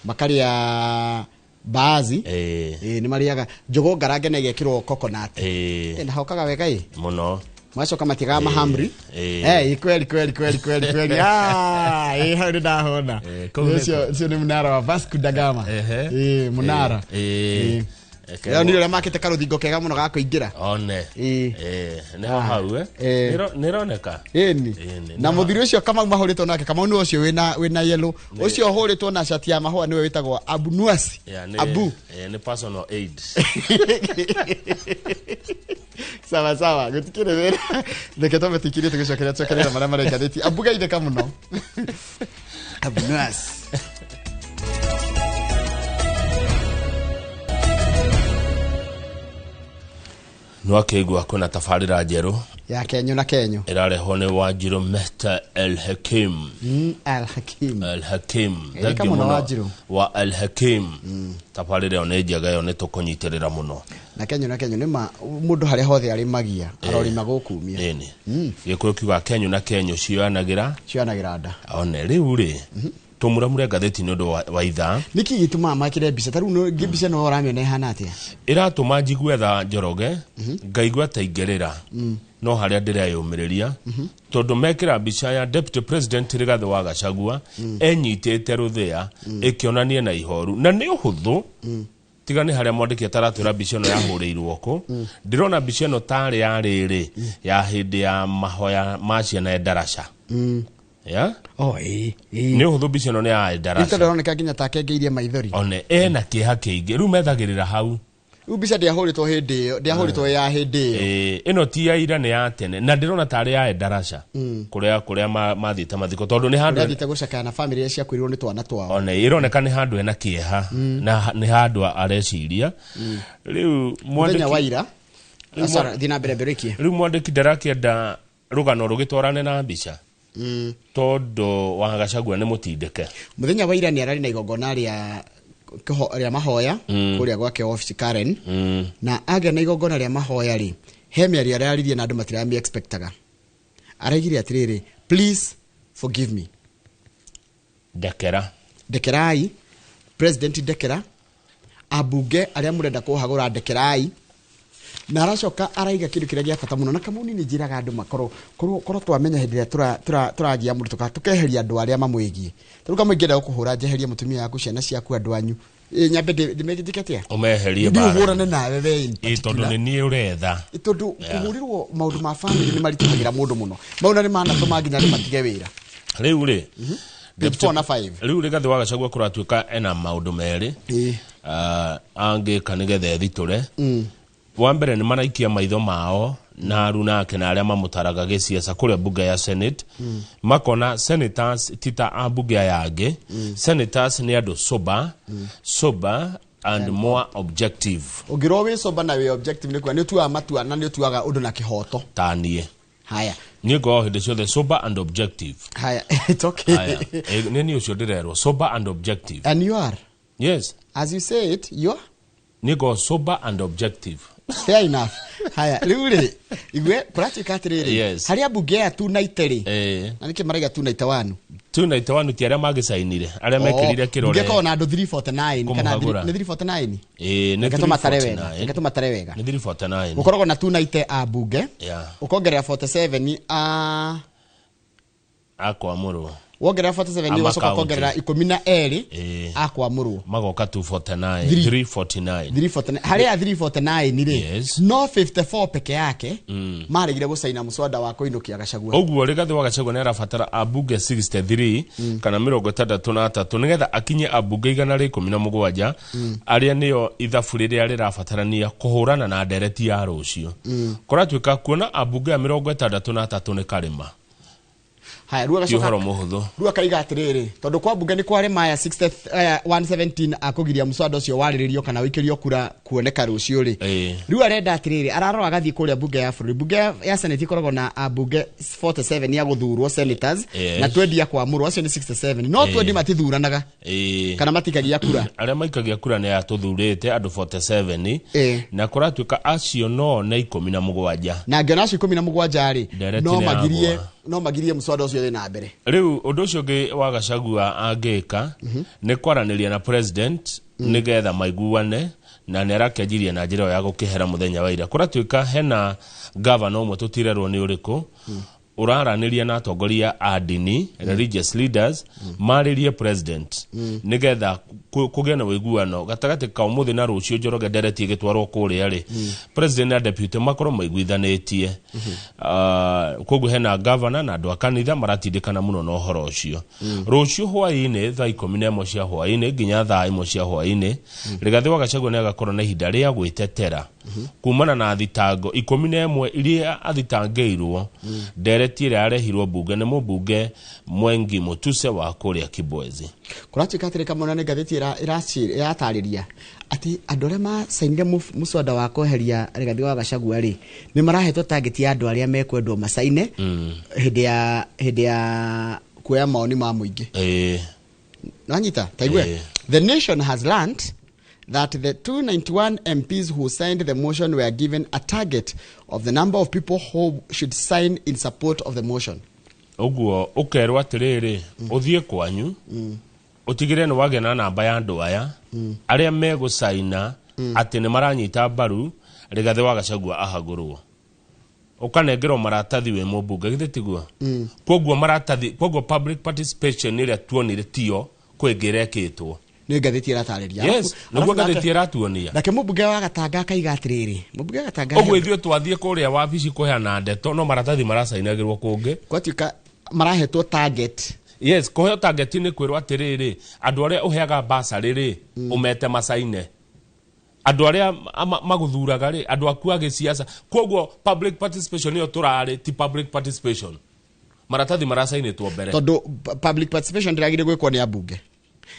makaria baadhi ni mariaga njogo ngarange na igekirwo coconut na hokaga wega muno macoka matigaga mahamri kweli hadi ndahona cio ni munara wa Vasco da Gama munara ya ndio makete karuthingo kega muno ga kuingira one ne hau nironeka na muthiri ucio kama mahuritwo nake kama ni ucio wina yellow ucio huritwo na shati ya mahua niwe witagwo Abu Nuasi Abu ni personal aid sawa gutikire wera ndeke to metikire tugicokeria tsokeria mara mara kadeti Abu gaide kama no Abu Nuasi no keigwa kuna tafarira njeru ya Kenyo na Kenyo irareho ni Wanjiru Mr El Hakim wa El Hakim tafarira one njega yo ne tukunyitirira muno na Kenyo ni mundu hari hothe ari magia arori magukumia gikuyu kiwa Kenyo na Kenyo cianagira nda one riu ri tumuramure gatheti nyondo wa itha niki gituma makire bica taru no gibica no ramyo ne hanatia iratuma njiguetha Njoroge ngaigua taingerera no haria ndira yumiriria tondu mekira bica ya deputy president Rigathi wa Gachagua enyitete ruthia ikionanie na ihoru na ni uhuthu tiga ni haria mwandiki ataratwira bica no yahurirwo ko ndirona bica no tari ya riri ya hindi ya mahoya macia na darasha ya ni uhuthu bica no ni ya darasha itaroneka ginya takengeirie maithori one na kiha kiingi ru methagirira hau ubisa ndiahuritwo hindi yo ndiahuritwo ya hindi yo ino ti ya ira ni ya tene na ndirona tari ya darasha kuria mathita mathiko tondu ni handu ndithite gucakana family cia kwirwo ni twana twao one ironeka ni handu ena kieha na ni handu areciria riu mwandiki waira asara dina berebereki riu mwandiki ndarakienda rugano rugitwarane na mbica tondu wa Gachagua ni mutindike muthenya waira ni arari na igongona ria mahoya kuria gwake office Karen na aga na igongona ria mahoya ri hemia ria aririe na andu matirami expectaga araigire atiriri please forgive me dekerai president dekera abuge aria murenda kuhagura dekerai na aracoka araiga kindu kiria gia bata muno na kamuni ni njiraga andu makoro twamenya hindi ria turagia muri tukeheria andu aria mamwigie turuka mwingenda gukuhura njeheria mutumia yaku ciana ciaku andu anyu nyambe ndimegitikatia umeherie bara ndihurane nawe we tondu ni ni uretha tondu kuhurirwo maundu ma family ni marituhagira mundu muno mauna ni mana tuma nginya ni matige wira riu ri Deputy 5 riu Rigathi wa Gachagua kuratuika ena maundu meri ange kanigethe thiture wa mbere ni maraikia maitho mao na aruna ake na aria mamutaraga giciaca kuria bunge ya Senate makona senators tita abunge yange senators ni andu sober and more objective ugiro we sober na we objective ni kwa ni tuwa matua na ni tuaga undu na kihoto tanie haya ni go hinde ciothe sober and objective haya it's okay haya nini ucio ndirerwo sober and objective and you are yes as you say it you are ni go sober and objective fair enough haya riure igwe practical atiriri yes. haria bunge ya 290 na niki maraiga 291 ti aria magisainire aria mekirire kirore bunge kona andu 349 kana ni 349 ni 349 ngatuma tarewega ni 349 ukoragwo na 290 a bunge ukongerera 47 akwamurwo wongerera 47 ni wacoka kongerera 12 akwamurwo magoka 349 haria 349 ri no 54 peke yake marigire gusaina muswada wa kuinukia Gachagua uguo Rigathi wa Gachagua ni arabatara abunge 63 kana 63 nigetha akinye abunge 117 aria niyo ithabu riria rirabatarania kuhurana na ndereti ya rucio kuratuika kuona abunge 63 ni karima haya ruga gacoka ruga kaiga atiriri tondu kwa bunge ni kware maya 117 akugiria muswada ucio wariririo kana wikirio kura kuoneka rucio ri ruga renda atiriri ararora gathie kuria bunge ya buri bunge ya senate ikoragwo na abunge 47 ya guthurwo senators na 20 ya kwamurwo acio ni 67 no 20 matithuranaga kana matikagia kura aria maikagia kura ni atuthurite andu 47 na kuratuika acio no na 17 na ngena acio 17 ri no magirie muswada ucio na mbere riu undu ucio ngi wa Gachagua angika ni kwaraniria na president nigetha maiguane na nerakenjirie na njira ya gukihera muthenya wa ira kuratuika hena governor umwe tutirerwo ni uriku uraraniria na atongoria a dini religious leaders maririe president nigetha kugia na wiguano gatagati ka umuthi na rucio Njoroge Ndereti gitwarwo kuria ri president na deputy makoro maiguithanitie koguo hena governor na andu a kanitha maratindikana muno no horo ucio rucio hwaini thaa 11 cia hwaini nginya thaa 1 cia hwaini Rigathi wa Gachagua ni agakorwo na ihinda ria gwitetera kumana na thitango 11 iria athitangeirwo Ndereti ira arehirwo bunge ni mubunge Mwengi Mutuse wa kuria Kibwezi kuratuika atirika muno ni ngathiti iratariria ati andu aria masainire muswada wa kweheria Rigathi wa Gachagua ri ni marahetwo target ya andu aria mekwendwo masaine hindi ya kuya maoni ma muingi nanyita taigwe the nation has learned that the 291 MPs who signed the motion were given a target of the number of people who should sign in support of the motion. Oguo ukerwa atiriri uthie kwanyu utigire ni wage na namba ya andu aya aria megusaina ati ni maranyita mbaru Rigathi wa Gachagua ahagurwo ukanengerwo maratathi we mubunge githitiguo koguo maratathi koguo public participation iria tuonire tio kwengerekitwo ni ngathiti iratariria yes niguo ngathiti iratuonia ndake mubunge wa Gatanga kaiga atiriri mubunge wa Gatanga oguo ithio twathie kuria wabici kuheana ndeto no maratathi marasainagirwo kungi kwatuika marahetwo target yes kuheo target ni kwirwo atiriri andu aria uheaga basari ri umete masaine andu aria maguthuraga ri andu aku age siasa koguo public participation yo turari ti public participation maratathi marasainitwo mbere tondu public participation diragire gwikwo ni abunge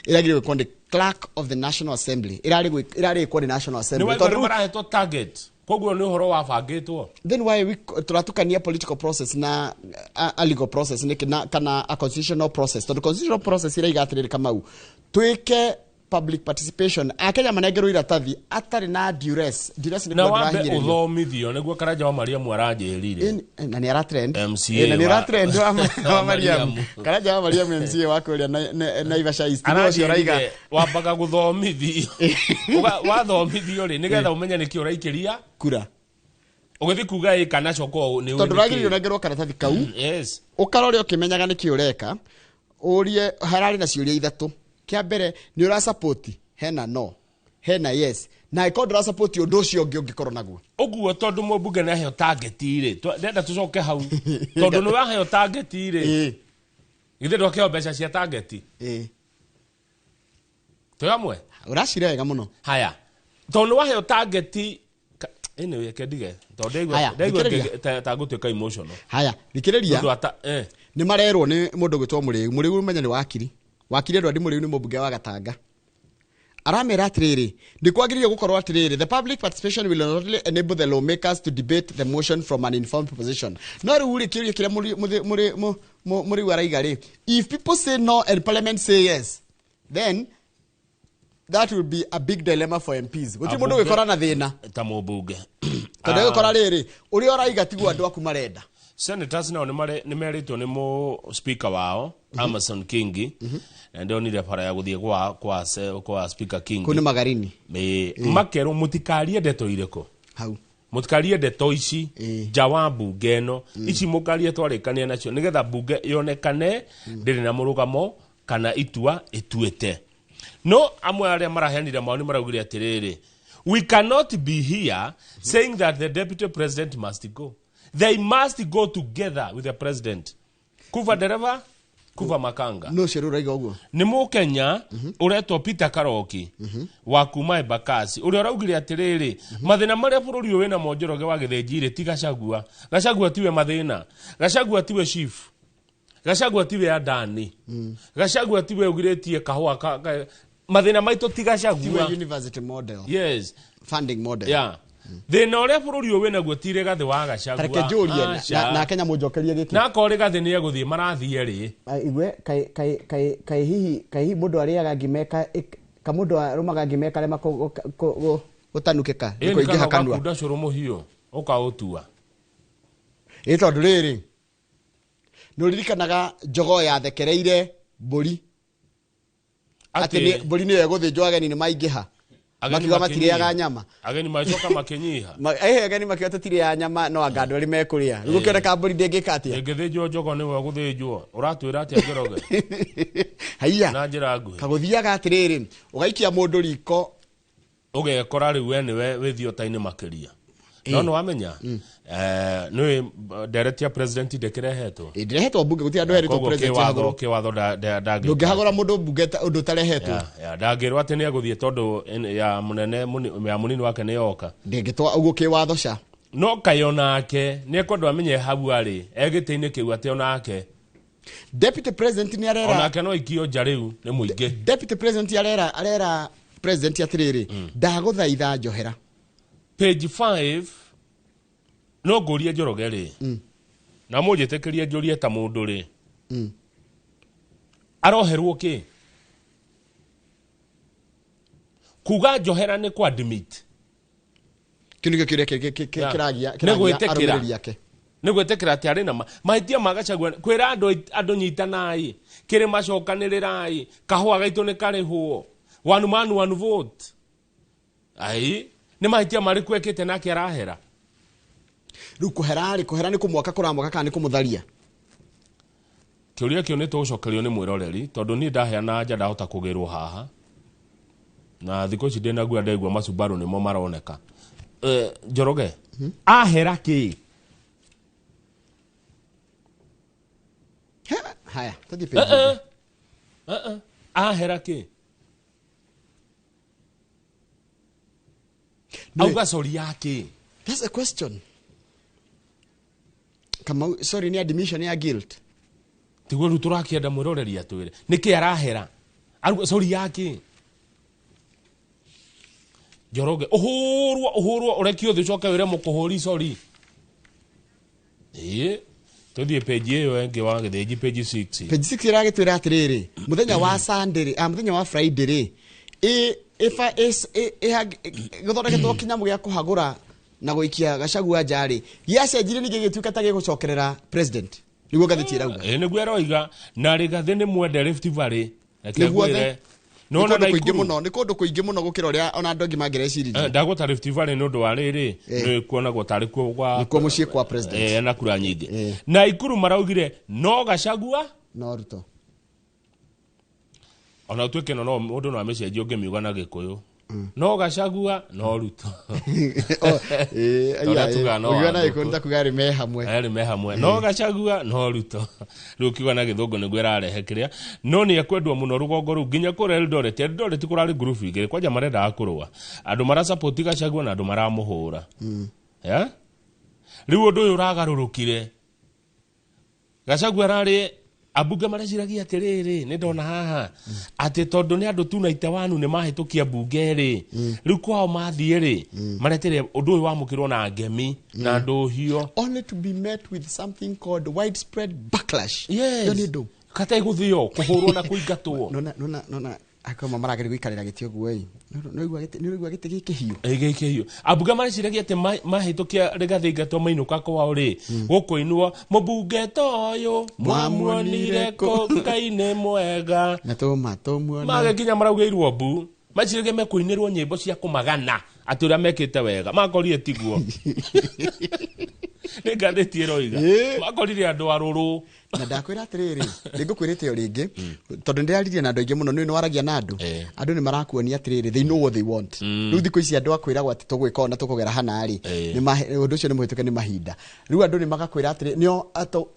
iragire gwikwo ni clerk of the National Assembly irari gwikwo ni National Assembly tondu marahetwo target koguo ni uhoro wa bangitwo then why we turatukania political process na a legal process ni kana a constitutional process tondu constitutional process ira igatiriri Kamau twike public participation akenya manengerwo iratathi atari na duress ni na wambe uthomithio niguo Karanja wa Mariam aranjirire na ni ara trend MCA na ni ara trend wa Mariam Karanja wa Mariam MCA wako ria na Ivasha East no cio raiga wambaga guthomithio wathomithio ri nigetha umenye niki uraikiria kura ugithi kuga ikana coko ni tondu ragiri unengerwo karatathi kau yes ukarore ukimenyaga niki ureka urie harari na ciuria ithatu kia mbere ni ura support hena no hena yes na ikondo ra support undu ucio ungikorwo naguo uguo tondu mubunge na heo target ire ndenda tucoke hau tondu ni waheo target ire githe ndwakeo mbeca cia target tuyamwe uracira wega muno haya tondu waheo target anyway kedige tondu ndegwa tagutuika emotional haya thikiriria ni marerwo ni mundu gwitwo Muriu menya ni wakiri ndo ndi Muriu ni mubunge wa Gatanga aramera atiriri ndikwagiririo gukorwo atiriri the public participation will not only enable the lawmakers to debate the motion from an informed position no riuri kirio kire Muriu araiga ri if people say no and parliament say yes then that will be a big dilemma for MPs guti mundu wikora na thina ta mubunge tondu wikora riri uri oraiga tiguo andu aku marenda senators nao ni meritwo ni mu speaker wao Amason Kingi ndio ni repara ya guthie kwa speaker Kingi kuni magarini makero mutikarie ndeto ireko hau mutikarie ndeto ici jawabu geno ici mukarie twarikania nacio nigetha bunge yonekane ndiri na murugamo kana itua ituete no amwe aria marahenire maoni maraugire atiriri we cannot be here saying that the deputy president must go. They must go together with the president. Kuva dereva, kuva makanga. No sherura igogo. Ni Mukenya uretwo Peter Karoki wa kuma Embakasi. Uri araugire atiriri mathina maria bururi wina Njoroge wa Githinjiri ti Gachagua. Gachagua tiwe mathina. Gachagua tiwe chief. Gachagua tiwe Adani. Gachagua tiwe ugiretie kahua mathina maitu ti Gachagua. Tiwe university model. Yes. Funding model. Yeah. Thina uria bururi wina guo ti Rigathi wa Gachagua. Tareke njurie na Kenya mujokerie giki. Na ko Rigathi ni eguthie marathie ri. Igwe kai hihi mundu ariaga ngimeka kamundu arumaga ngimeka rema gutanukika ndiko ingiha kanua. Kuda curu muhio ukautua. Tondu riri nuririkanaga njogo ya thekereire mburi ati ni mburi ni guthĩnjwo ageni ni maingĩha makiuga matirĩaga nyama ageni macoka makinyiha ageni makiuga tũtirĩaga nyama no anga andũ arĩ mekũrĩa rĩu ũkĩoneka mburi ndĩngĩka atĩa ĩngĩthĩnjwo njogo nĩwe gũthĩnjwo ũratwĩra atĩa Njoroge haiya na njĩra nguhĩ kagũthiaga atĩrĩrĩ ũgaikia mũndũ riko ũgekora rĩu we nĩwe wĩthiota-inĩ makĩria no nĩ wamenya nĩ ndereti ya president ndĩkĩrehetwo ndĩrehetwo mbunge gũtirĩ andũ erĩtwo president kĩwatho ndũngĩhagũra mũndũ mbunge ũndũ ũtarehetwo ndangĩrwo atĩ nĩ egũthiĩ tondũ ya mũnini wake nĩ yoka ndĩngĩtwa ũguo kĩwatho ca no kayo nake nĩ ekwendwo amenye hau arĩ egĩtĩ-inĩ kĩu atĩ onake deputy president nĩ arera onake no ikio nja rĩu nĩ mũingĩ deputy president arera president atĩrĩrĩ ndagũthaitha njohera page 5 no ngũrie Njoroge rĩ na mũnjĩtĩkĩrie njũrie ta mũndũ rĩ aroherwo kĩ kuga njohera nĩ kwa admit kĩnigĩ kĩragia arũmĩrĩri yake nĩ gwĩtĩkĩra atĩ arĩ na mahĩtia ma Gachagua kwĩra andũ nyitanai kĩrĩ macokanĩrĩrai kahũa gaitũ nĩ karĩhwo one man one vote ai nĩ mahĩtia marĩkũ ekĩte nake arahera rĩu kũhera nĩ kũmwaka kũramwaka kana nĩ kũmũtharia kĩũria kĩu nĩ tũgũcokerio nĩ mwĩroreri tondũ niĩ ndaheana nja ndahota kũgĩrwo haha na thikũ ici ndĩna guo ndaigua macumbarũ nĩmo maroneka Njoroge ahera kĩ haya tũthiĩ page ahera kĩ auga sorry yake that's a question kama sorry ni admission ya guilt tiguo rĩu tũrakĩenda mwĩroreri atwĩre nĩkĩ arahera auga sorry yake Njoroge ũhũrwo ũrekio thĩ coke wĩre mũkũhũri sorry tũthiĩ page ĩyo ĩngĩ wa gĩthĩnji page 6 page 6 ĩragĩtwĩra atĩrĩrĩ mũthenya wa Sunday mũthenya wa Friday gũthondeketwo kĩnyamũ gĩa kũhagũra na gũikia Gachagua njarĩ gĩacenjire ningĩ gĩtuĩka ta gĩgũcokerera president nĩguo ngathĩti ĩrauga nĩguo aroiga na rĩgathĩ nĩ mwende Rift Valley nĩguo nona na ikũingĩ mũno nĩ kũndũ kũingĩ mũno gũkĩra ũrĩa ona andũ angĩ mangĩreciria ndagũta Rift Valley nĩ ũndũ wa rĩrĩ nĩ kuonagwo tarĩ kuo mũciĩ kwa president na kura nyingĩ na Ikuru maraugire no Gachagua no Ruto ona tuĩke no mũndũ no amĩcenjia ũngĩmiuga na Gĩkũyũ no Gachagua no Ruto ũgĩona Ikũnda kuga arĩ me hamwe no Gachagua no Ruto rĩu kiuga na Gĩthũngũ nĩguo ĩrarehe kĩrĩa no nĩ ekwendwo mũno rũgongo rũu nginya kũrĩa Eldoret kũrarĩ group igĩrĩ kwanja marendaga kũrũa andũ marasupport Gachagua na andũ maramũhũra rĩu ũndũ ũyũ ũragarũrũkire Gachagua ararĩ abunge mareciragia atĩrĩrĩ nĩ ndona haha atĩ tondũ nĩ andũ tu 91 nĩ mahĩtũkia bunge rĩ rĩu kwao mathiĩ rĩ maretere ũndũ ũyũ wamũkĩrwo na ngemi na ndũhio only to be met with something called widespread backlash kata igũthio kũhũrwo na kũingatwo nona akoma marageria gũikarĩra gĩtĩ ũguo nĩũigua gĩtĩ gĩkĩhiũ abunge mareciragia atĩ mahĩtũkia Rigathĩ Gatwa mainũka kwao rĩ gũkũinwo mũbunge ta ũyũ mwamuonire Ngai mwega na tũmuona magĩkinya maraugĩirwo mbu maciragia mekũinĩrwo nyĩmbo cia kũmagana atĩ ũrĩa mekĩte wega makorire tiguo nĩ ngathĩti ĩroiga makorire andũ arũrũ na ndakwĩra atĩrĩrĩ nĩngũkwĩrĩte o rĩngĩ tondũ nĩndĩraririe na andũ aingĩ mũno nĩ waragia na andũ nĩ marakuonia atĩrĩrĩ they know what they want rĩu thikũ ici andũ akwĩragwo atĩ tũgwĩka ona tũkũgera hanarĩ ũndũ ũcio nĩ mũhĩtũke nĩ mahinda rĩu andũ nĩ magakwĩra atĩrĩrĩ nĩo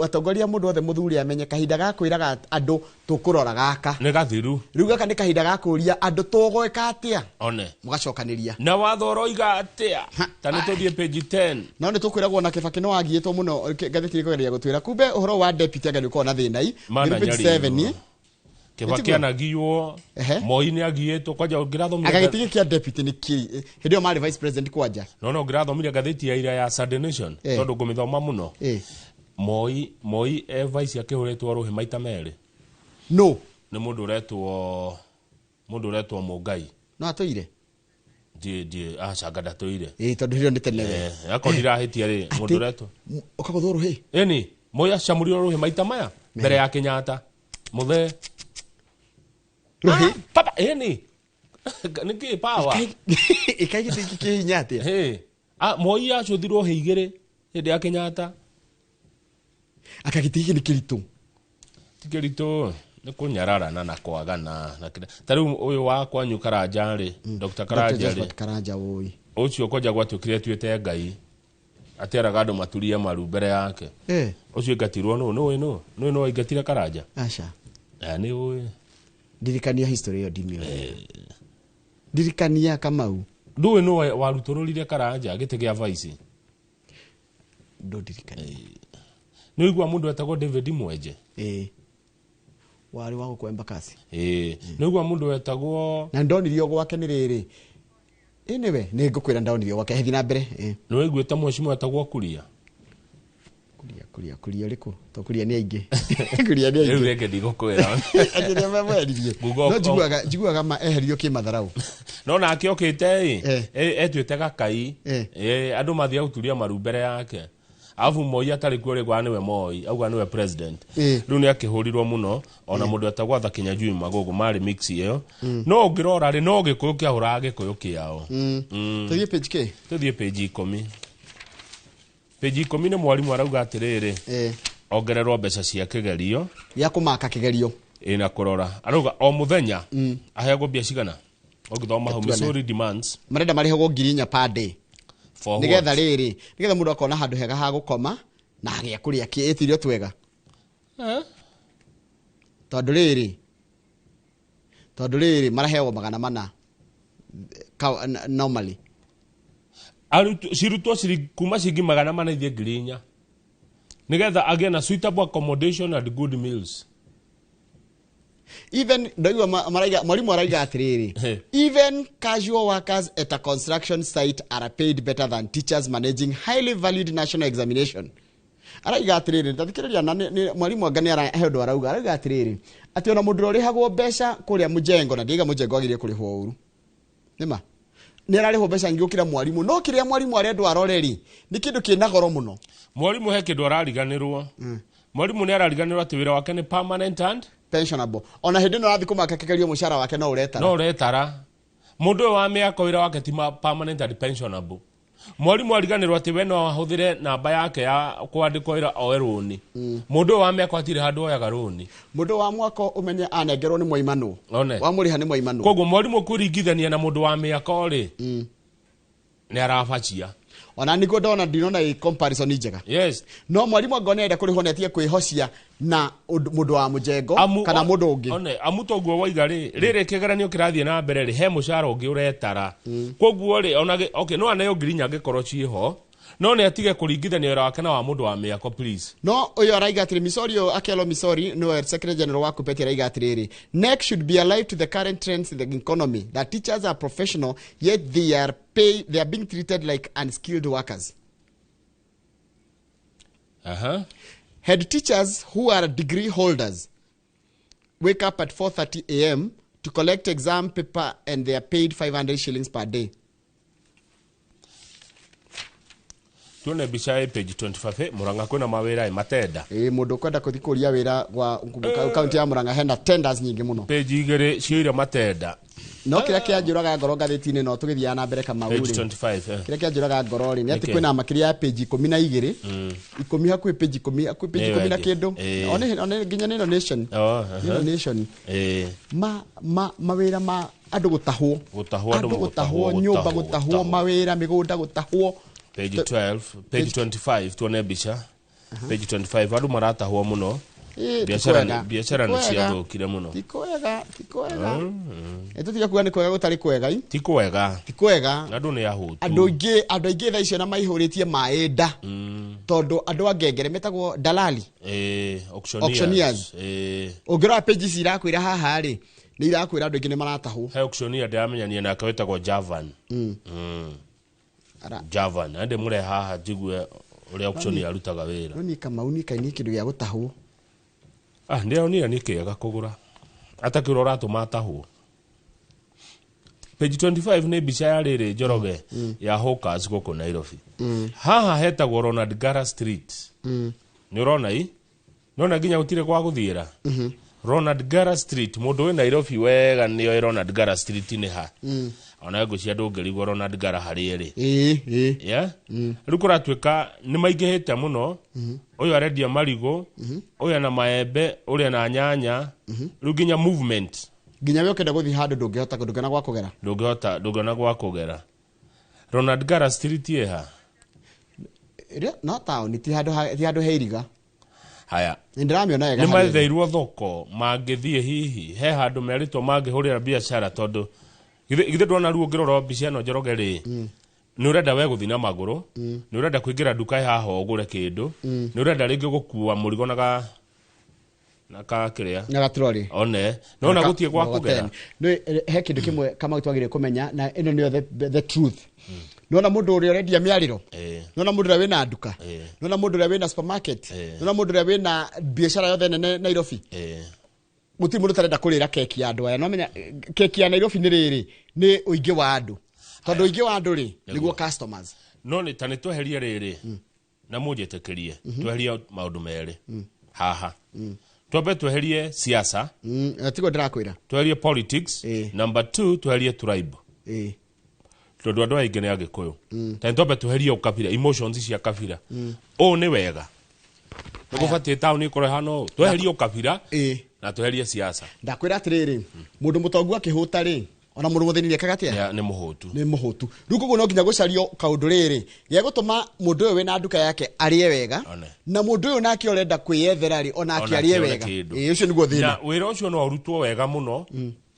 atongoria mũndũ othe mũthuri amenye kahinda gakwĩraga andũ tũkũrora gaka nĩ gathiru rĩu gaka nĩ kahinda gakũria andũ tũgwĩka atĩa one mũgacokanĩria na watho ũroiga atĩa ta nĩ tũthiĩ page 10 no nĩ tũkwĩragwo na Kĩbakĩ nĩ wagiĩtwo mũno ngathĩti ĩkũgeria gũtwĩra kumbe ũhoro wa deputy anga nĩũkorwo na thĩna Kĩbakĩ anagiywo Moi nĩ agiyĩtwo kwanja ũngĩrathomire agagĩtĩ gĩkĩa deputy nĩ kĩ hĩndĩ ĩyo marĩ vice president kwanja no ũngĩrathomire ngathĩti ya ira ya Sunday Nation tondũ ngũmĩthoma mũno Moi vice akĩhũrĩtwo rũhĩ maita merĩ no nĩ mũndũ ũretwo Mũngai no atũire acanga ndatũire tondũ hĩndĩ nĩ tene akorire ahĩtia rĩ mũndũ ũretwo ũkagũthwo rũhĩ ĩni Moi acamũrirwo rũhĩ maita maya mbere ya Kenyatta mũthee papa eni niki power ikaigite kihinya atia Moi acuthirwo heigire hindi ya Kenyatta akagitiki ni kiritu tikirito ni kunyararana na kwagana na tariu uyu wa kwanyu Karanja ri Dr. Karanja ri Karanja oi ucio koja gwatukire tuite ngai ateraga andu maturie maru mbere yake ucio ngatirwo no ingatira Karanja acha ni oi ndirikania history yo dimio ndirikania Kamau nduwe no warutororire Karanja gite gia vice ndo ndirikania no igwa mundu etagwo David Mwenje wari wangu kwemba kasi no igwa mundu etagwo na ndonirio gwake ni riri niwe ni ngukwira ndonirio gwake hethi na mbere no igweta mweshimo etagwo kuria riku to kuria ni aingi kuria ni aingi reke ndigukwira atire mamweririe no jiguaga ma eherio kimatharau no na akiokite etwite gakai andu mathia guturia maru mbere yake afu Moi atari kuo rigwa niwe Moi auga niwe president riu ni akihurirwo muno ona mundu etagwa Thakinya Njui Magogo mari mix iyo no ngirora ri no gikuyu kiahura gikuyu kiao tuthie page k tuthie page 10 page 10 ni mwarimu arauga atiriri ongererwo mbeca cia kigerio ya kumaka kigerio na kurora arauga o muthenya aheagwo mbia cigana ogithoma hau Missouri demands marenda marihagwo 4,000 per day nigetha mundu akona handu hega ha gukoma na agia kuria kiitirio twega tondu riri maraheagwo 400 normally cirutwo kuma cingi 400 ithie 4,000 nigetha agie na suitable accommodation and good meals. Even mwalimu araiga atiriri even casual workers at a construction site are paid better than teachers managing highly valued national examination. Araiga atiriri ndathikiriria na mwalimu angani arahedo araiga atiriri ati ona mundu urihagwo mbeca kuria mujengo na ndiga mujengo agirie kurihwo uru nima ni ararihwo mbeca ngikira mwalimu no kiria mwalimu arendwa aroreri ni kindu kina goro muno. Mwalimu he kindu arariganirwo mwalimu ni arariganirwo ati wira wake ni permanent and pensionable ona hindi no rathi kumaka kigerio mushara wake no uretara mundu wa miaka wira wake ti permanent and pensionable. Mwalimu ariganirwo ati we no ahuthire namba yake ya kwandikwo wira o roni mundu wa miaka atire handu oyaga roni mundu wa mwaka umenye anengerwo ni Mwaimanu wa muriha ni Mwaimanu koguo mwalimu kuringithania na mundu wa miaka ori ni arabachia ona niko ndona ndinona i comparison njega. Yes. No mwalimu agonenda kuri honetie kwihocia na mundu wa mujengo kana mundu ungi. Amutonguo waiga riri kigeranio kirathie na mbere ri he mushara ungi uretara. Koguo ri ona okay no anayo ngirinya ngikorwo ciho. No ne atige kuringithania wira wake na wa mundu wa miako please. No uyo araiga atiri Misorio Akelo Misori no Secretary General wa Kupeti araiga atiri next should be alive to the current trends in the economy that teachers are professional yet they are being treated like unskilled workers. Head teachers who are degree holders wake up at 4:30 a.m. to collect exam paper and they are paid 500 shillings per day. Tuone bicha page 25 Muranga kwina mawira matenda mundu kwenda kuthikuria wira wa county ya Muranga henda tenders nyingi muno page igere ciira matenda no kira kianjuraga ngoro gatheti-ini no tugithia na mbere kama uri page 25 kira kianjuraga ngoro ri ni ati kwina makiria ya page 12 10 hakwi page 10 hakwi page 10 na kindu one ginya nino nation nation mawira ma andu gutahwo nyumba gutahwo mawira migunda gutahwo. Page 12, page 25 tuone bicha. Page 25 andu maratahwo muno. Biashara ni ciathukire muno. Tikwega. Eto tiga kuga ni kwega gutari kwega i. Tikwega. Andu ni ahutu. Andu ingi tha icio na maihuritie maenda. Tondu andu angengere metagwo dalali. Auctioneers. Ugira page cirakwira haha ri. Ni irakwira andu ingi ni maratahwo. He auctioneer ndamenyania na akawetagwo Javan. Javan ande mure haha jigue uri auction yarutaga wira no ni Kamau ni kaini kindu gya gutahwo ndio ni kiega kugura atakiro ratu matahwo. Page 25 ni bicha ya riri Njoroge ya hawkers goko Nairobi haha hetagwo Ronald Gara Street ni urona i nona ginya utire kwa guthiira Ronald Gara Street mundu we Nairobi wega niyo Ronald Gara Street ni ha ona ngucia ndungirigwo Ronald Gara hari eri yeah rukura twika ni maingihite muno uyu arendia marigo uyu na maembe uri na nyanya ruginya movement ginya we ukenda guthi handu ndungihota ndungena gwa kugera ndungena gwa kugera Ronald Gara Street yeha no town ti handu heiriga haya ndiraamiona wega ni matheirwo thoko mangithie hihi he handu meritwo mangihurira biashara tondu githe ndona ruo ngirora mbica no njoroge ri ni urenda we guthina maguru ni urenda kuingira duka haha ogure kindu ni urenda ringi gukua murigo na kiria na gatroli one nona gutie gwa kugera no he kindu kimwe kama twagire kumenya na ino niyo the truth nona mundu uri urendia miariro nona mundu uri wina nduka nona mundu uri wina supermarket nona mundu uri wina biashara yothe nene Nairobi muti mundu tarenda kurira keki ya andu aya no menya keki ya Nairobi ni riri ni uingi wa andu tondu uingi wa andu ri niguo customers no ni tani tweherie riri na munjetekerie tweherie maundu mere haha twambe tweherie siasa tigo ndirakwira tweherie politics number 2 tweherie tribe tondu andu aingi ni agikuyu tani twambe tweherie ukabira emotions cia kabira o ni wega nugubatie town ikore hano tweherie ukabira na tweherie siasa ndakwira atiriri mundu mutongu akihuta ri ona mundu muthinirie kagatia ni muhutu rukugo no nginya gucario kaundu riri ye gutuma mundu we na nduka yake arie wega na mundu uyu nake urenda kwiyethera ri ona akiarie wega ucio niguo thina na wira ucio no urutwo wega muno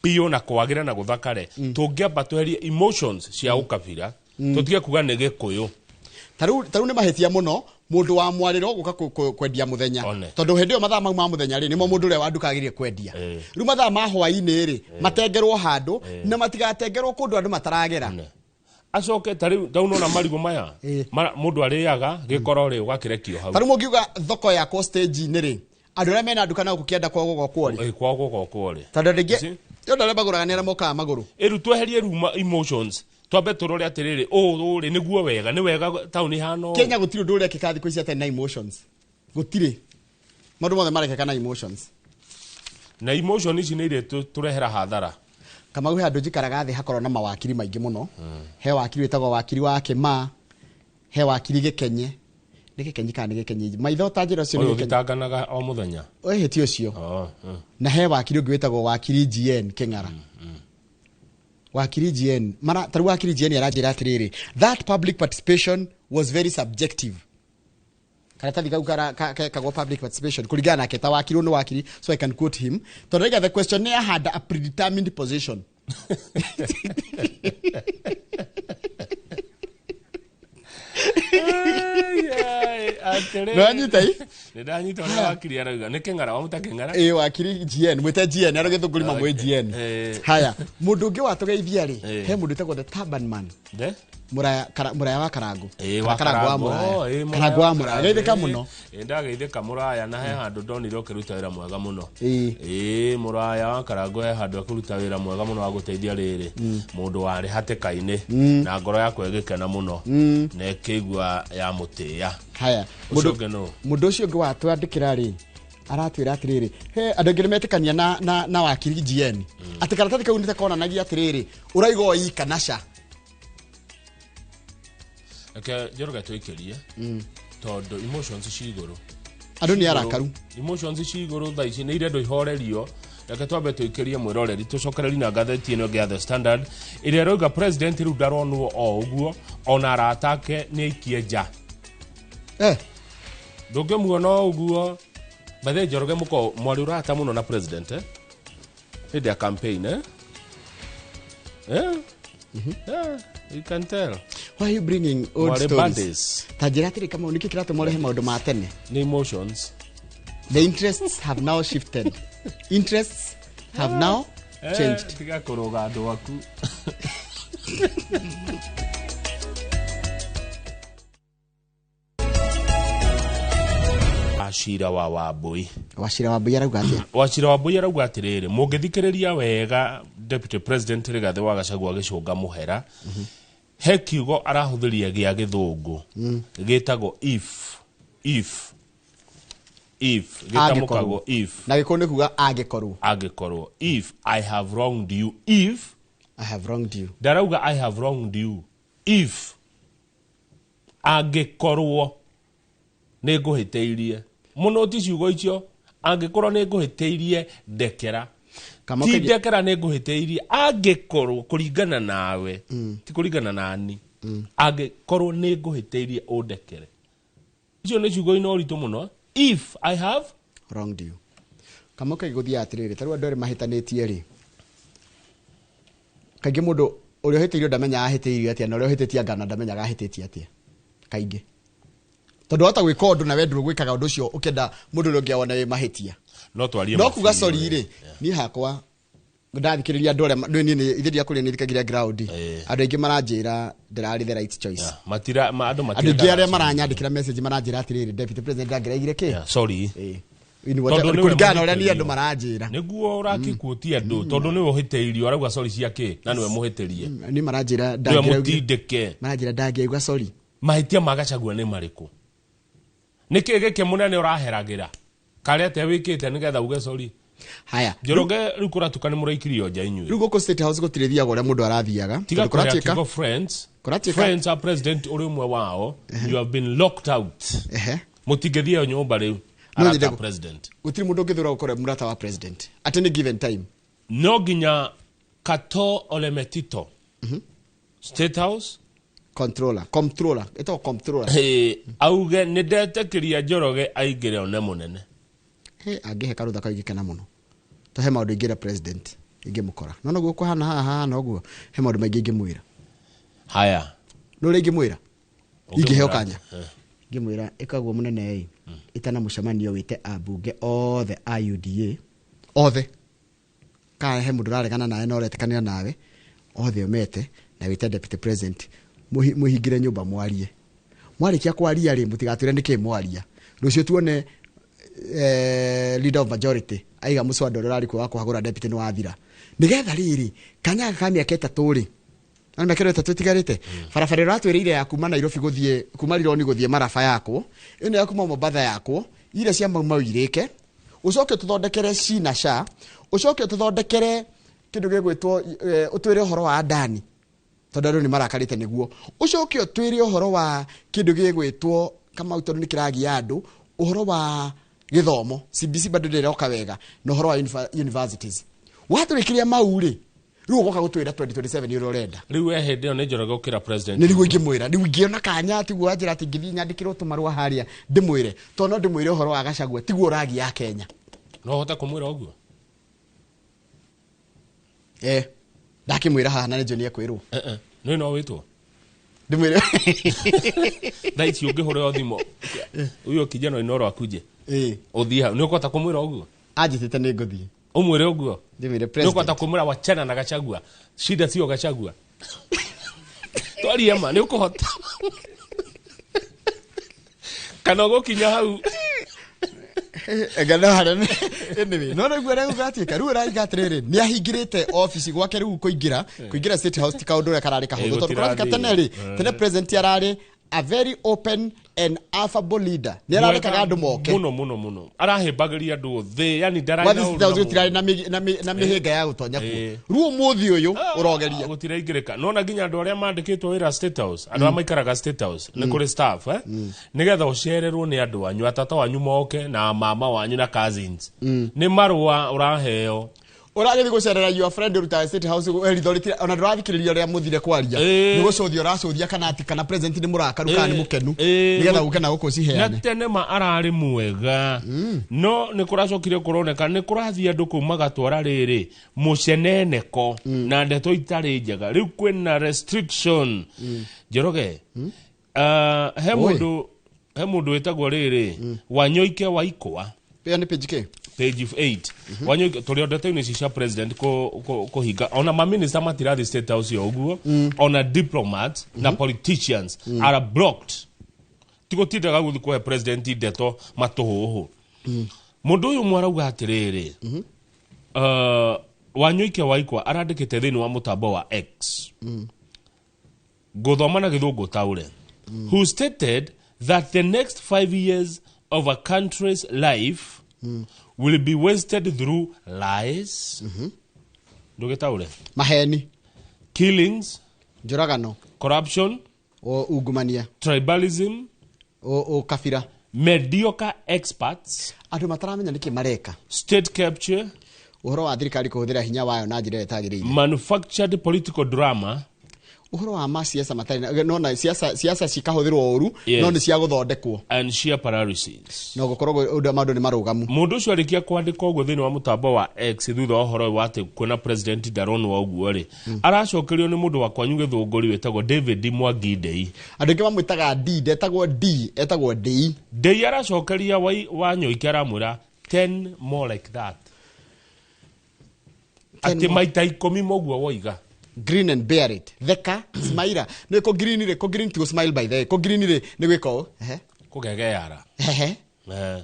pio na kwagira na guthakare tungiamba tweherie emotions cia ukabira tutige kuga ni gikuyu taru ni mahetia muno mundu wa mwariro guka kwendia muthenya tondu hindi yo mathaa ma muthenya ri nimo mundu ure wa nduka agirie kwendia ru mathaa ma hwaini ri matengerwo handu na matigatengerwo kundu andu mataragera acoke tauno na marigo maya mundu ariaga gikoro ri ugakirekio hau taru mungiuga thoko ya ko stage ni ri andu aria mena nduka na gukienda kwa gogo kwori tondu ringi yo ndare maguraga ni moka maguru iru tweherie ruma emotions twambe turore atiriri uri niguo wega ni wega tauni hano Kenya gutiri ndu uri kikathi kwisi ata na emotions gutiri mandu mothe marekeka na emotions na emotion ici ni ire turehera hathara kama gwe andu jikaraga thi hakorwo na mawakiri maingi muno he wakiri wetagwo wakiri wa Kima he wakiri Gikenye ni Gikenye kana Gikenye maitho tanjira cio ni gitanganaga o muthenya heti ucio na he wakiri ungi wetagwo wakiri GN King'ara wakiri GN mara taru wakiri GN yarajira atiriri that public participation was very subjective karatathi kagwa public participation kuligana ke ta wakiri no wakiri so I can quote him to rega the questionnaire had a predetermined position Nanyita ndanyita na wakiri arauga ni King'ara wa mutakeng'ara wakiri GN mwite GN ara githunguri mamwe GN haya mundu ungi watugeithia ri he mundu tagwo the Turban Man muraya wa Karangu Karangu wa muraya geithika muno ndageithika muraya na he handu ndonire ukiruta wira mwega muno muraya wa Karangu he handu akuruta wira mwega muno wa guteithia riri mundu wari hatikaine na ngoro yakwe igikena muno na ikigwa ya mutia haya mundu ucio ungi watwandikira ri aratwira atiriri he andu ngire metikania na wakiri GN ati karatathi kau nite kona nagia atiriri uraigo ikanasha Joroga twekerie tondu emotions ciguru andu ni arakaru emotions ciguru tha ici ni ire ndo ihorerio reke twambe twekerie mwiroreri tucokereri na gatheti ino gya The Standard ire roga president ru daronwo o uguo ona aratake ni ikie nja ndungimuona uguo bathe Joroge muko mwari urata muno na president hidi ya campaign you can tell. Why are you bringing old stories? Tajirati kama uniki kirate mole hema maundu ma tene. Ni emotions. The interests have now shifted. Interests have now changed. Tiga kuroga andu waku. Wachira wa Wambui arauga atia? Wachira Wambui arauga atiriri mungithikiriria wega Deputy President Rigathi wa Gachagua agicunga muhera he kiugo arahuthiria gia githungu gitagwo if if gitamukago if na gikundi kuga angekorwo if I have wronged you if I have wronged you ndarauga I have wronged you if angekorwo nä ngå hä tä irie må no ti ciugo icio angä korwo nä ngå hä tä irie ndekera ti ndekera nä ngå hä tä irie angä korwo kå ringana nawe ti kå ringana nani angä korwo nä ngå hä tä irie å ndekere icio nä ciugo ina å ritå må no if I have wronged you kamoka gå thia atä rä rä tarä andå erä mahä tanä tie rä kaingä må ndå å rä a å hä tä irio ndamenya ahä tä irio atä na å rä a å hä tä tie ngana ndamenyaga ahä tä tie atä kaingä tondå hota gwä ka å ndå na wendå gwä kaga å ndå å cio å kenda må ndå å rä å ngä awona wä mahä tia no kuga sori rä niä hakwa ndathikä rä ria andå arä ithe ndiakå rä nä thikagira ground andå aingä maranjä ra ndärarä the right choice andå aingä arä a maranyandä kä ra message maranjä ra atä rä rä deputy president ndangäraigire kä kũringana ũrĩa niĩ andũ maranjĩra nĩguo ũrakĩkuotia andũ tondũ nĩwe ũhĩtĩirio arauga sorry ciake na nĩwe mũhĩtĩrie niĩ maranjĩra ndangĩaigua sorry mahĩtia ma Gachagua nĩ marĩkũ nĩkĩ gĩkĩ mũnene ũraheragĩra karete wĩkĩte nĩgetha uge sorry haya Njoroge rĩu kũratuka nĩ mũraikirio nja inyuĩ rĩu gũkũ State House gũtirĩ thiaga ũrĩa mũndũ arathiaga tiga kũratuka friends are president ũrĩ ũmwe wao you have been locked out mũtingĩthiĩ nyũmba rĩu arata president gutiri mundu ngithura gukora murata wa president at any given time no ginya Kato Olemetito State House comptroller eto comptroller auge nĩ ndetekiria Njoroge aingĩre one munene angihe karutha kaigikena muno to he maundu ingĩra president ingĩmũkora no guo kuhana haha no guo he maundu maingĩ ingĩmwĩra haya no rĩ ingĩmwĩra ingĩheo kanya ngĩmwĩra ĩkagwo munene itana mũcemanio wĩte ambunge othe a UDA othe ka he mundu raregana nawe no retekanira nawe othe omete na wĩte deputy president muhingire nyumba mwarie mwarikia kwaria ri mutigatwire niki mwaria rucio tuone leader of majority aiga muswada rurari kwa kuhagura deputy ni wathira nigetha riri kanya kamia keta turi ana kero tatu tigarite barabara ratwirire ya kuma Nairobi guthie kuma Rironi guthie Maraba yako ino ya kuma Mombasa yako ire cia mau irike ucoke tuthondekere Shina Sha ucoke tuthondekere kindu gigwitwo utwire horo wa ndani tondu ni marakarite niguo ucoke utwire horo wa kindu gigwitwo kama utoru ni kiragi andu uhoro wa githomo CBC bado nderoka wega no horo wa universities waturikiria mauri riu goka gutwira 2027 yoro renda riu ehende yo Njoroge ukira president ni riu ngimwira riu ngiona kanya ati gwajira ati ngithi nyandikirwo tumarwa haria ndimwire to no ndimwire horo wa Gachagua tiguo ragi ya Kenya no hota kumwira uguo ndakimwira haha na nĩ John ekwirwo no witwo ndimwire daiti ungihore othimo uyo kijana inoro akuje uthia ni ukota kumwira uguo ajitete nĩ nguthie umwire uguo ndimwire president ni ukota kumwira wachana na Gachagua shida sio Gachagua twari ema ni ukuhota kana gukinya hau egana harane anyway no no gwera ugati karu ra igatrere ni ahingirite office gwake riu kuingira State House tikaundu re karari kahuthu tondu kuraka tene president yarari a very open and affable leader ni ararekaga andu moke muno arahimbagiria andu thi yani ndaraina wathi tirari na mihinga ya gutonya ku ruo muthi uyu urogeria gutiraingirika nona ginya andu aria mandikitwo wira State House andu amaikaraga State House ni kuri staff nigetha ucererwo ni andu anyu atata wanyu moke na mama wanyu na cousins ni marua uraheo uragethi gucerera your friend ruta State House erithoriti ona ndurathikiriria ria muthire kwaria ni gucuthia uracuthia kana ati kana president ni murakaru kana ni mukenu nigetha uke na guku ciheane na tene ma arari mwega no ni kuracokire kuroneka ni kurathia andu kuma gatwara riri muceneneko na ndeto itari njega riu kwina restriction Njoroge he mundu wetagwo riri Wanyoike Waikwa pia ni page page 8 wanyo tuli ondete ni cia president ko higa ona ma minister matirathi State House yo uguo ona diplomat na politicians are blocked tigo tindaga guthi ko president ndeto matuhuhu mundu uyu mwarauga atiriri Wanyoike Waikwa arandikite thini wa mutambo wa X guthoma na githungu taure who stated that the next 5 years of a country's life will be wasted through lies, maheni, killings, njoragano, corruption, ungumania, tribalism, kafira, mediocre experts, andu mataramenya niki mareka, state capture, uhoro wa thirikari kuhuthira hinya wayo na njira etagiriire, manufactured political drama, uhoro wa masiasa matari no siasa cikahuthirwo uru no ni cia guthondekwo, and sheer paralysis. no gukorwo undu mandu ni marugamu. Mundu ucio arikia kwandika uguo thini wa mutambo wa X thutha uhoro wa ati kwena president Daronwa uguo ri aracokerio ni mundu wa kwanyu githunguri wetagwo David Mwangi Ndei. Andu ke bamwitaga D, etagwo D. Ndei aracokeria wa Nyoiki aramwira 10 more like that. Ati maita 10 moguo woiga. Green and bear it. Theka, smile. No ko green re, ko green to smile by the. Ko green re, ne gwiko, kugegeara.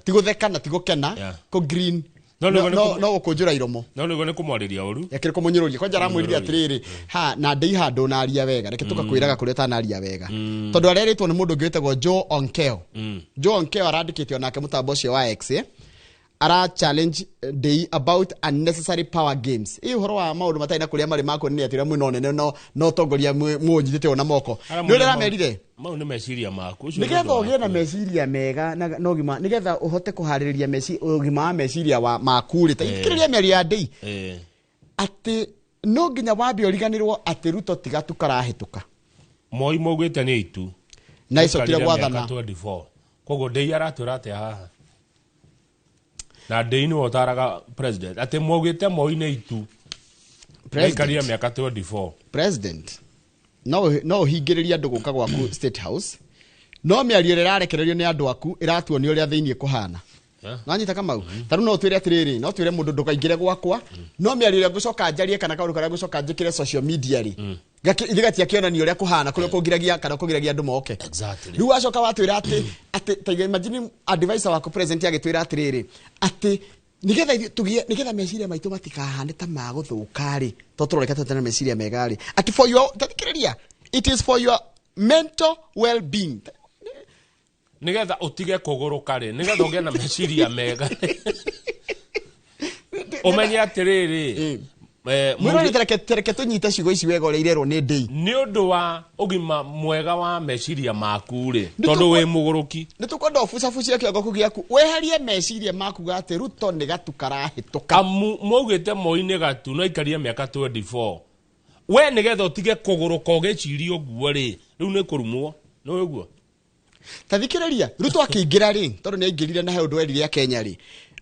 Tigo theka na tigo kena, ko green. No kujura iromo. No ne kumwariria uru. Yakire kumunyiruria. Ko jara mwiriria atiriri. Ha na ndei hando na aria wega. Reke tuka kwiraga kureta na aria wega. Tondu areretwo ni mundu gwetagwo Joe Onkeo. Joe Onkeo arandikitio nake mutambo ucio wa X. Ara challenge Ndei about unnecessary power games. Hii uhoro wa maundu matai na kuria mari mako ni atira mwe none no tongoria munyitite ona moko. Ni ura merire. Mau ni meciria maku. Nigetha ugie na meciria mega na no gima nigetha uhote kuhaririria ugima wa meciria wa maku ri taikiriria meri ya Ndei. Ati no nginya wambe uriganirwo ati Ruto tigatu karahituka. Moi mogwete ni itu. Na icokire gwathana. Kogo Ndei aratwira ati haha. Na Ndei ni wotaraga president ati mogwete Moi ni itu. Karia miaka 24. President no hingiriria andu guka gwaku State House no miario rirarekererio ni andu aku iratuonio ria thiini kuhana nanyita Kamau taru no twire atiriri no twire mundu ndukaingire gwakwa no miario ria gucoka njarie kana kaundu karia gucoka njikire social media ri igatia kionanio ria kuhana kuria kugiragia kana kugiragia andu moke exactly riu acoka watwira ati ta imagine advisor wako president agitwira atiriri ati nigetha meciria maitu matikahane ta maguthukari to turoreka tutena meciria megari ati for your tathikiriria it is for your mental well-being nigetha utige kuguruka ri nigetha ugie na meciria mega umenye atiriri mwironi tereke tunyite cigo ici wega uria irerwo ni Ndei ni undu wa ugima mwega wa meciria maku ri tondu wi muguruki ni tukwenda ofucafucia kiongo kugiaku weherie meciria maku gate Ruto ni gatu karahituka mwaugite Moi ni gatu no ikaria miaka 24 we nigetha utige kuguruka ugeciria uguo ri riu ni kurumwo no uguo tathikiriria Ruto akiingira ri tondu ni aingirire na he undu erire ya Kenya ri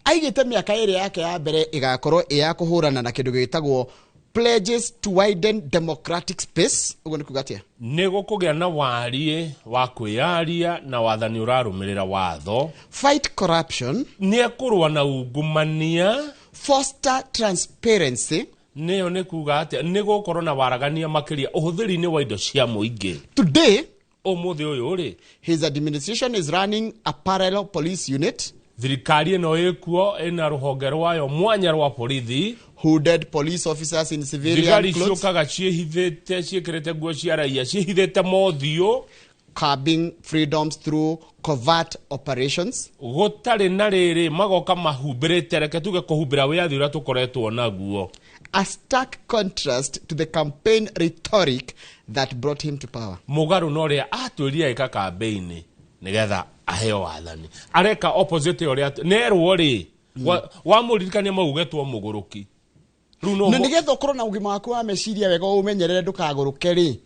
aigite miaka iri yake ya mbere igakorwo iya kuhurana na kindu gitagwo pledges to widen democratic space ugo ni kugatia ni gukugia na warie wa kwiyaria na wathani urarumirira watho fight corruption ni ekurwa na ungumania foster transparency niyo ni kuga ati ni gukorwo na waragania makiria uhuthiri-ini wa indo cia muingi today umuthi uyu ri his administration is running a parallel police unit thirikari ino ikuo ina ruhonge rwayo mwanya rwa borithi hooded police officers in civilian thigari clothes ciukaga ciehithite ciekirite nguo cia raia ciehithite mothiu curbing freedoms through covert operations gutari na riri magoka mahumbirite reke tuge kuhumbira wiathi uria tukoretwo naguo a stark contrast to the campaign rhetoric that brought him to power mugaru no ria atwiria ika campaign nigetha aheo wathani areka opposite uria nerwo ri wa muririkania maugetwo muguruki riu no nigetha ukorwo na ugima waku wa meciria wega umenyerere ndukaguruke ri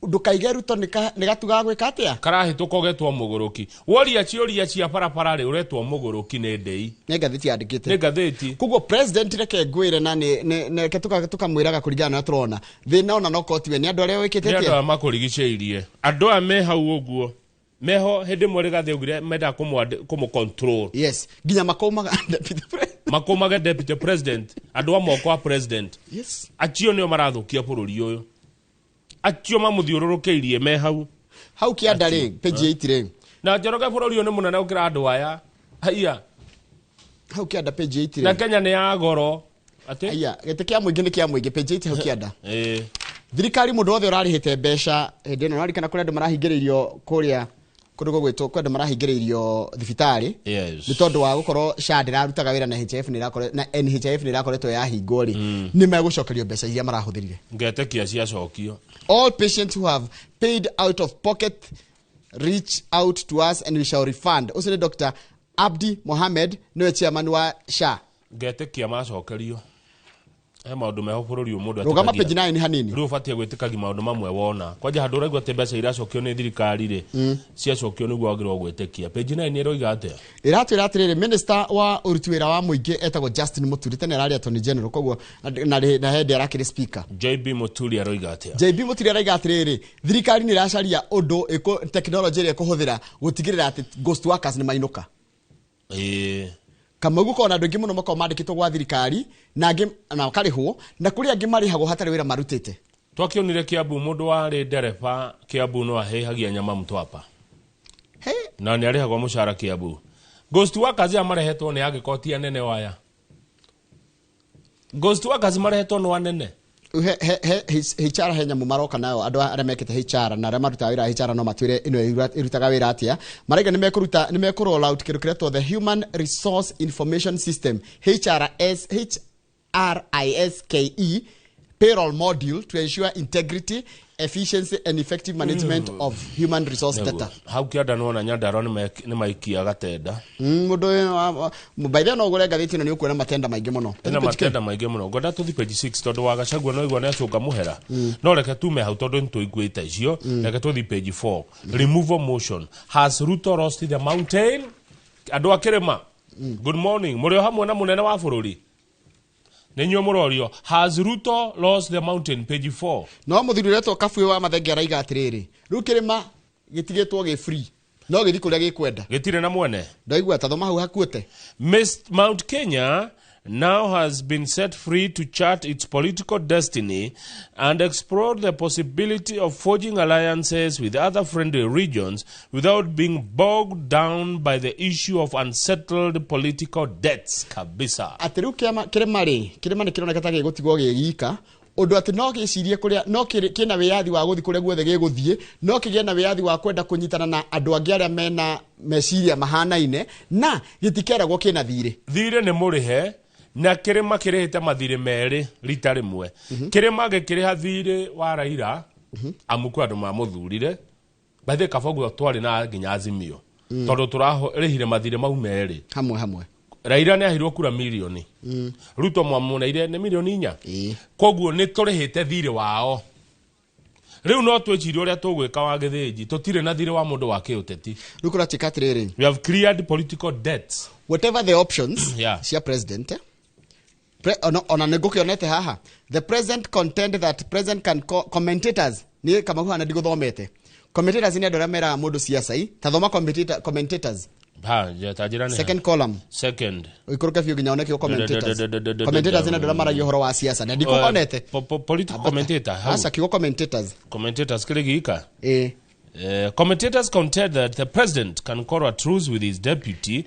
ndukaige Ruto nigatuga gwika atia karahituka ugetwo muguruki woria ciuria cia parapara ri uretwo muguruki ni Ndei ni ngathiti yandikite ni ngathiti kugo president reke ngwire na ne tukamwiraga kuringana na turona thina ona no kotiwe ni andu aria wikite tia ni andu makurigiceirie andu a me hau uguo meho hindi mwarigathi ugire menda kumu control yes ginya makomaga deputy president makomaga deputy president andu amoko wa president yes acio nio marathukia bururi uyu acio mamuthiururukiirie me hau kianda ri page 8 ri na Njoroge bururi uyu ni munene ukira andu aya haiya hau kianda page 8 ri na Kenya ni ya goro ati haiya gete kia muingi ni kia muingi page 8 hau kianda thirikari mundu wothe urarihite mbeca hindi no arikana kuri andu marahingiririo kuria kundu gwitwo kwenda marahingiririo thibitari yes ni tondu wa gukorwo SHA ndirarutaga wira na NHIF ni rakoretwo yahingwo ri ni megucokerio mbeca iria marahuthirire ngetekia cia cokio. All patients who have paid out of pocket reach out to us and we shall refund. Usine Dr. Abdi Mohammed niwe chairman wa SHA. Ngetekia macokerio. Maundu meho bururi umundu rugama page 9 ni hanini riu fatie gwitikagia maundu mamwe wona kwanja handu raigwa te mbeca iracokio ni thirikari ri cia cokio niguo agirwo gwitikia page 9 ni roiga ate iratwira atiriri minister wa uruti wira wa muingi etagwo Justin Muturi tene arari attorney general koguo na head arakire speaker JB Muturi aroiga ate JB Muturi araiga atiriri thirikari ni racaria undu technology ire kuhuthira gutigirira ati ghost workers ni mainuka kama guko na ndungi muno mako mandikitwo gwa thirikari na ngi na karihwo na kuri angi marihagwo hatari wira marutite twakionire Kiambu mundu wari ndereba Kiambu no ahehagia nyama Mtwapa na ni arihagwo mushara Kiambu ghost workers amarehetwo ni agikotia nene waya ghost workers marehetwo no anene HR henya mumaroka nayo andu aria mekete HR na aria maruta wira HR no matwire ino irutaga wira atia maraiga ni mekuroll out kiru kiretwo the Human Resource Information System HRISKE payroll module to ensure integrity, efficiency and effective management of human resource data. How kiada no na Nyandaro ni maikia gatenda mundu mubaithe no gurenga thiti no ni ukuona matenda maingi muno ena matenda maingi muno ngoda tuthi page 6 tondu wa Gachagua no igwa na acuka muhera no reke tume hau tondu ntuiguita icio reke tuthi page 4 removal motion has Ruto lost the mountain andu akirema good morning murio hamwe na munene wa bururi Nenyo murorio has Ruto lost the mountain page 4 no muthiri reto kafu wa mathenge araiga atiriri rukirima gitigetwo ge free no githi kuria gikwenda gitire na mwene ndaigua tathoma hau hakuete Mount Kenya now has been set free to chart its political destiny and explore the possibility of forging alliances with other friendly regions without being bogged down by the issue of unsettled political debts kabisa. Atiru kirema ni kironeka ta gigutigwo gigika undu ati no gicirie kuria no kina wiyathi wa guthi kuria guothe giguthie no kigie na wiyathi wa kwenda kunyitana na andu angi aria mena meciria mahanaine na gitikeragwo kina thire ni murihe na kirema kirihite mathire meri rita rimwe kirema gikiriha thire wa Raila amuku andu mamuthurire bathe kabogu twari na nginya Azimio tondu turahirire mathire mau meri hamwe Raila ni ahirwo kura milioni Ruto mwamuneire ni milioni 4 koguo ni turihite thire wao riu no twechiri uria tugwika wa githiji tutire na thire wa mundu wa kiuteti rukura chikatiriri we have cleared political debts whatever the options cia president ona negukionete haha the president contend that president can commentators ni kama huwa anadiguthomete commentators ni andora mera mundu siasa tathoma commentators second column second ikuruka fio ginya oneke commentators ni andora maragia horo wa siasa na ndikuonete political commentator hasa kiko commentators kiligika commentators contend that the president can call a truce with his deputy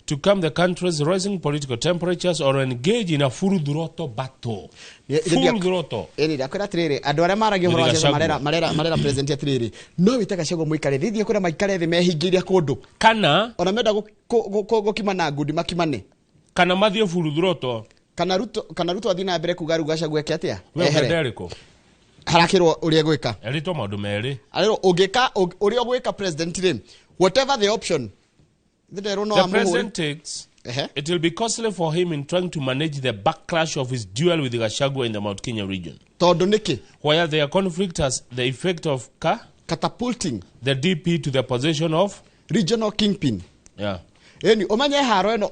to calm the country's rising political temperatures or engage in a furudhuroto battle. Furudhuroto. Eni dakwira tiriri andu aria maragia horo wa siasa marera president atiriri no witaka cego muikare thithie kuria maikare thi mehingiria kundu kana ona menda gukimana ngudi makimane kana mathie furudhuroto kana Ruto athina mbere kuga Gachagua eke atia wehereko harakirwo uria gwika erito maundu meri alero ugika uria gwika president ri whatever the option the president takes it will be costly for him in trying to manage the backlash of his duel with Gachagua in the Mount Kenya region tondu niki where their conflict has the effect of catapulting the DP to the position of regional kingpin eni omanye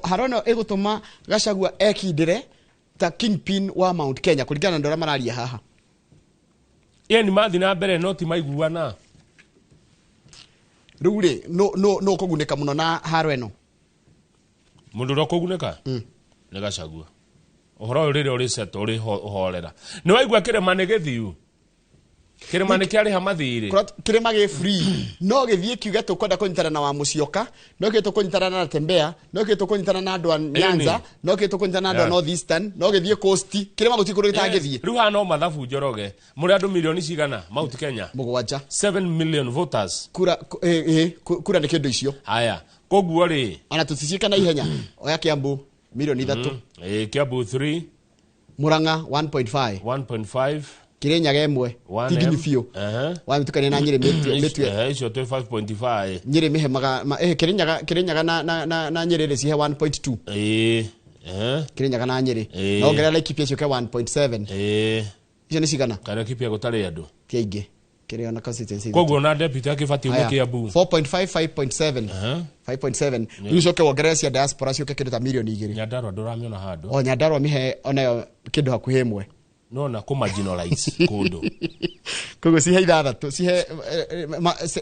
harono egutuma Gachagua ekindire ta kingpin wa Mount Kenya kuringana na ndora mararia haha ni mathi na mbere no ti maiguana rure no kuguneka muno na haro eno mundu ro kuguneka ni Gachagua uhoro rire uri seto uri horera ni waigua kirema ni githiu kirima ni kiari hamathiri kirima ge free no githie kiuga tukwenda kunyitana na wa Musyoka no githie tukunyitana na Tembea no githie tukunyitana na andu a Nyanza no githie tukunyitana na andu a North Eastern no githie Coast kirima gutikuru gitangithie riu hano mathabu Njoroge muri andu milioni cigana Mount Kenya 7 million voters kura ni kindu icio haya koguo ri ana tuticiika na ihenya oya Kiambu milioni 3 Kiambu 3 Muranga 1.5 Kirinyaga 1 tigini fio wamutukania na Nyeri mitwe icio 5.5 Nyeri mihemaga Kirinyaga na Nyeri rĩ cihe 1.2 Kirinyaga na Nyeri no gerera Laikipia ciuke 1.7 icio ni cigana kana Laikipia gutari andu kiingi kirio na constituency koguo na deputy akibati ume Kiambu 4.5 5.7 icio ke wogerera cia diaspora ciuke kindu ta milioni 2 Nyandarua nduramiona handu o Nyandarua mihe onayo kindu hakuhe imwe no na ku marginalize kundu koguo cihe 6 cihe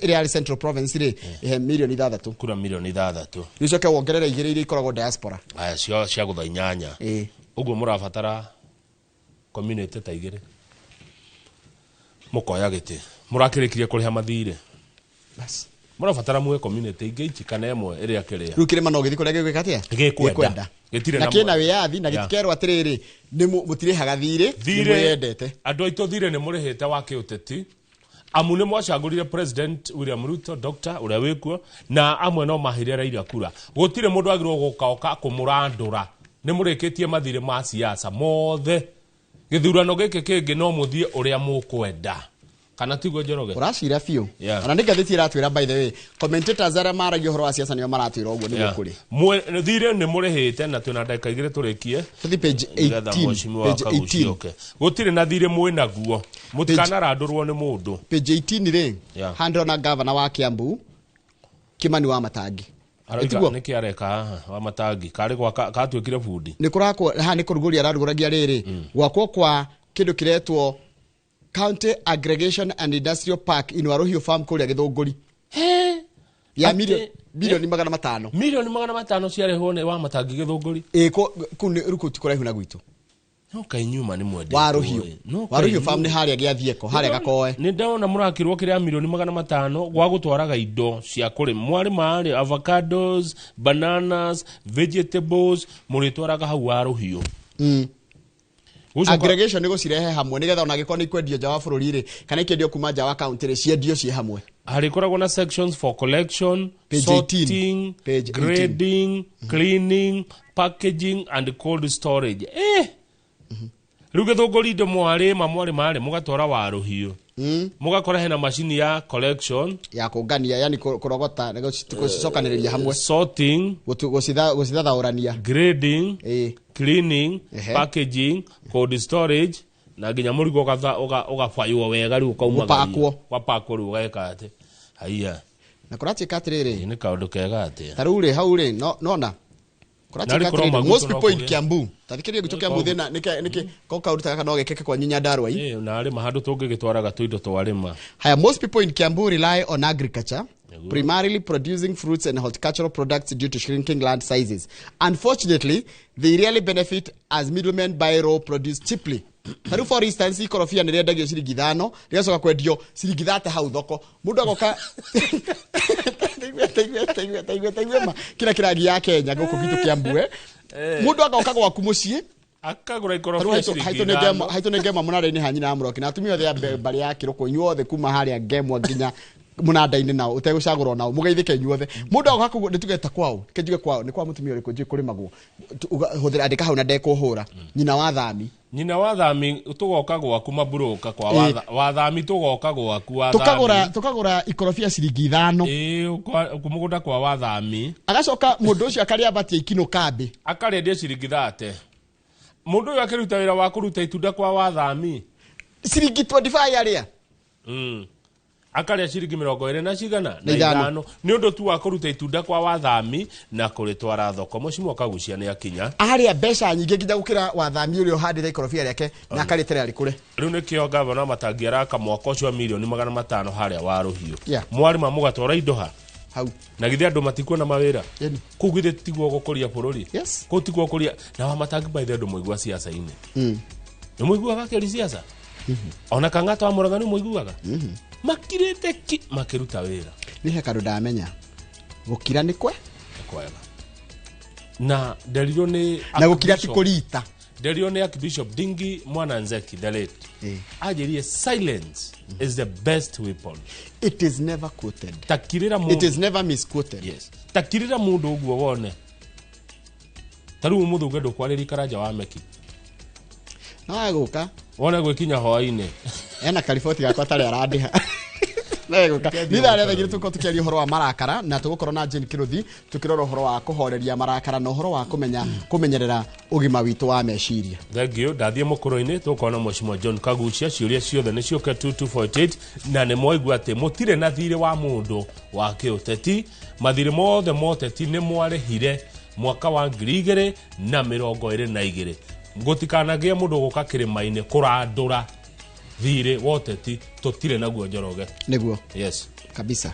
area Central Province ri milioni 6 kura milioni 6 icio ke wogerera 2 iria ikoragwo diaspora aya cia gutha 8 uguo murabatara community ta 2 mukoya giti murakirikirie kuriha mathire bas murabatara muwe community ingeichi kana emwe iria kiria riu kirima no githi kuria gigwika atia gikwenda gitire na kina wiyathi na gitikerwo atiriri ni mutirihaga thire mwendete andu aitu thire ni murihite wa kiuteti amu ni mwacagurire president William Ruto Dr. uria wikuo na amwe no mahirira ira kura gutire mundu agirwo gukaoka kumurandura ni murikitie mathire ma siasa mothe githurano giki kingi no muthie uria mukwenda kana tiguo Njoroge uracira fio ana ndigathiti iratwira by the way commentators ara maragio horo wa siasa nio maratwira uguo ni gukuri mwe thire ni murihite na tuna ndaka igire turikie tuthi page 18 gutire na thire mwe naguo mutikana randurwo ni mundu page 18 ri handro na governor wa Kiambu Kimani wa Matangi arauga niki areka wa Matangi kari gwa katwikire budi ni kurako ha ni kuruguria araruguragia riri gwakwo kwa kindu kiretwo County Aggregation and Industrial Park in Waruhiu Farm kuria Githunguri ya milioni 500 milioni 500 ciarehwo ni wa Matangi Githunguri ku ni rukuti kuraihu na gwitu no kainyuma ni mwende Waruhiu Farm ni haria giathieko haria gakoe ni ndaona murakirwo kiria milioni 500 gwa gutwaraga indo cia kuri mwari mari avocados bananas vegetables muritwaraga hau Waruhiu aggregation ni gucirehe hamwe nigetha ona gikoni ikwendio nja wa bururi ri kana ikendio kuma nja wa county ri ciendio cie hamwe hari koragwo na sections for collection sorting grading cleaning packaging and cold storage riu Githunguri indo mwari mari mugatwara Waruhiu mugakora hena machine ya collection ya kungania yani kurogota gucicokaniriria hamwe sorting gucithathaurania grading cleaning packaging cold storage na ginya murigo ugafaywo wega riu kauma wapakwo riu gaeka ate haiya na kuratika atiriri ni kaundu kega ate taruri hau ri nona kuratika atiriri most people in Kiambu tathikiria gitu Kiambu thina niki kaundu taka no gekeke kwa Nyandarua na ari mahandu tungigitwaraga tuindo twarima haya most people in Kiambu rely on agriculture primarily producing fruits and horticultural products due to shrinking land sizes. Unfortunately, they really benefit as middlemen buy raw produce cheaply. For instance, ikorofia ni rendagio ciringi 5, rigacoka kwendio ciringi 30 hau thoko. Mundu agoka taigwe kila kiragi ya Kenya guku gitu Kiambu mundu agoka gwaku mucii akagura ikorofia ciringi haito ngema munare-ini hanyina amuroki na atumia othe bari ya kiroko inyuothe kuma haria ngemwa nginya munanda-ini nao utegucagura nao mugeithike inyuothe mundu agoka nitugeta kwao kenjuge kwao ni kwa mutumia uriku njui kurimagwo huthira andika hau na ndekuhura nyina wa thami tugoka gwaku maburuka kwa wathami tugoka gwaku wathami tukagura ikorofia ciringi 5 kumugunda kwa wathami agacoka mundu ucio akaria batie ikino kambi akarendia ciringi 30 mundu uyu akiruta wira wa kuruta itunda kwa wathami ciringi 25 aria akaria ciringi 20 na cigana na 5 ni undu tu wa kuruta itunda kwa wathami na kuritwara thoko mucimu akagucia ni akinya aria mbeca nyingi nginya gukira wathami urio handire ikorofia riake na akaritera rikure riu nikio gavana Matangi araka mwaka ucio milioni 500 haria Waruhiu mwari ma mugatwara indo ha hau na githia andu matikuona mawira ku githia tiguo gukuria bururi ku tiguo kuria na wa Matangi by the andu muigua siasa ine ni muigua bakeri siasa ona Kang'ata wa Murang'a ni muiguaga makirite makiruta wira ni hekaru ndamenya gukira ni kwega na nderirwo ni na gukira ti kurita nderirwo ni Archbishop Dingi Mwananzeki the late ajirie silence is the best weapon. It is never quoted. Takirira mundu, it is never misquoted. Yes. Takirira mundu uguo wone taru mundu ugendo kwariri karaja wa meki no aguka wone gwikinya hoaine ena kalifoti gakwa tari arandiha Niguka nitha rĩa thegire tuko tukiaria horo wa marakara na tugukorwo na Jane Kiruthi tukirora horo wa kuhoreria marakara na horo wa kumenyerera ugima witu wa meciria. Thengio ndathie mukoro-ini tukona Mheshimiwa John Kagucia ciuria ciothe ni cioke 2248 na ni moigua ati mutire na thire wa mundu wa kiuteti mathire mothe moteti ni mwarehire mwaka wa 2022 gutikanagie mundu guka kirima-ini kurandura thire woteti tutire naguo Njoroge niguo yes kabisa.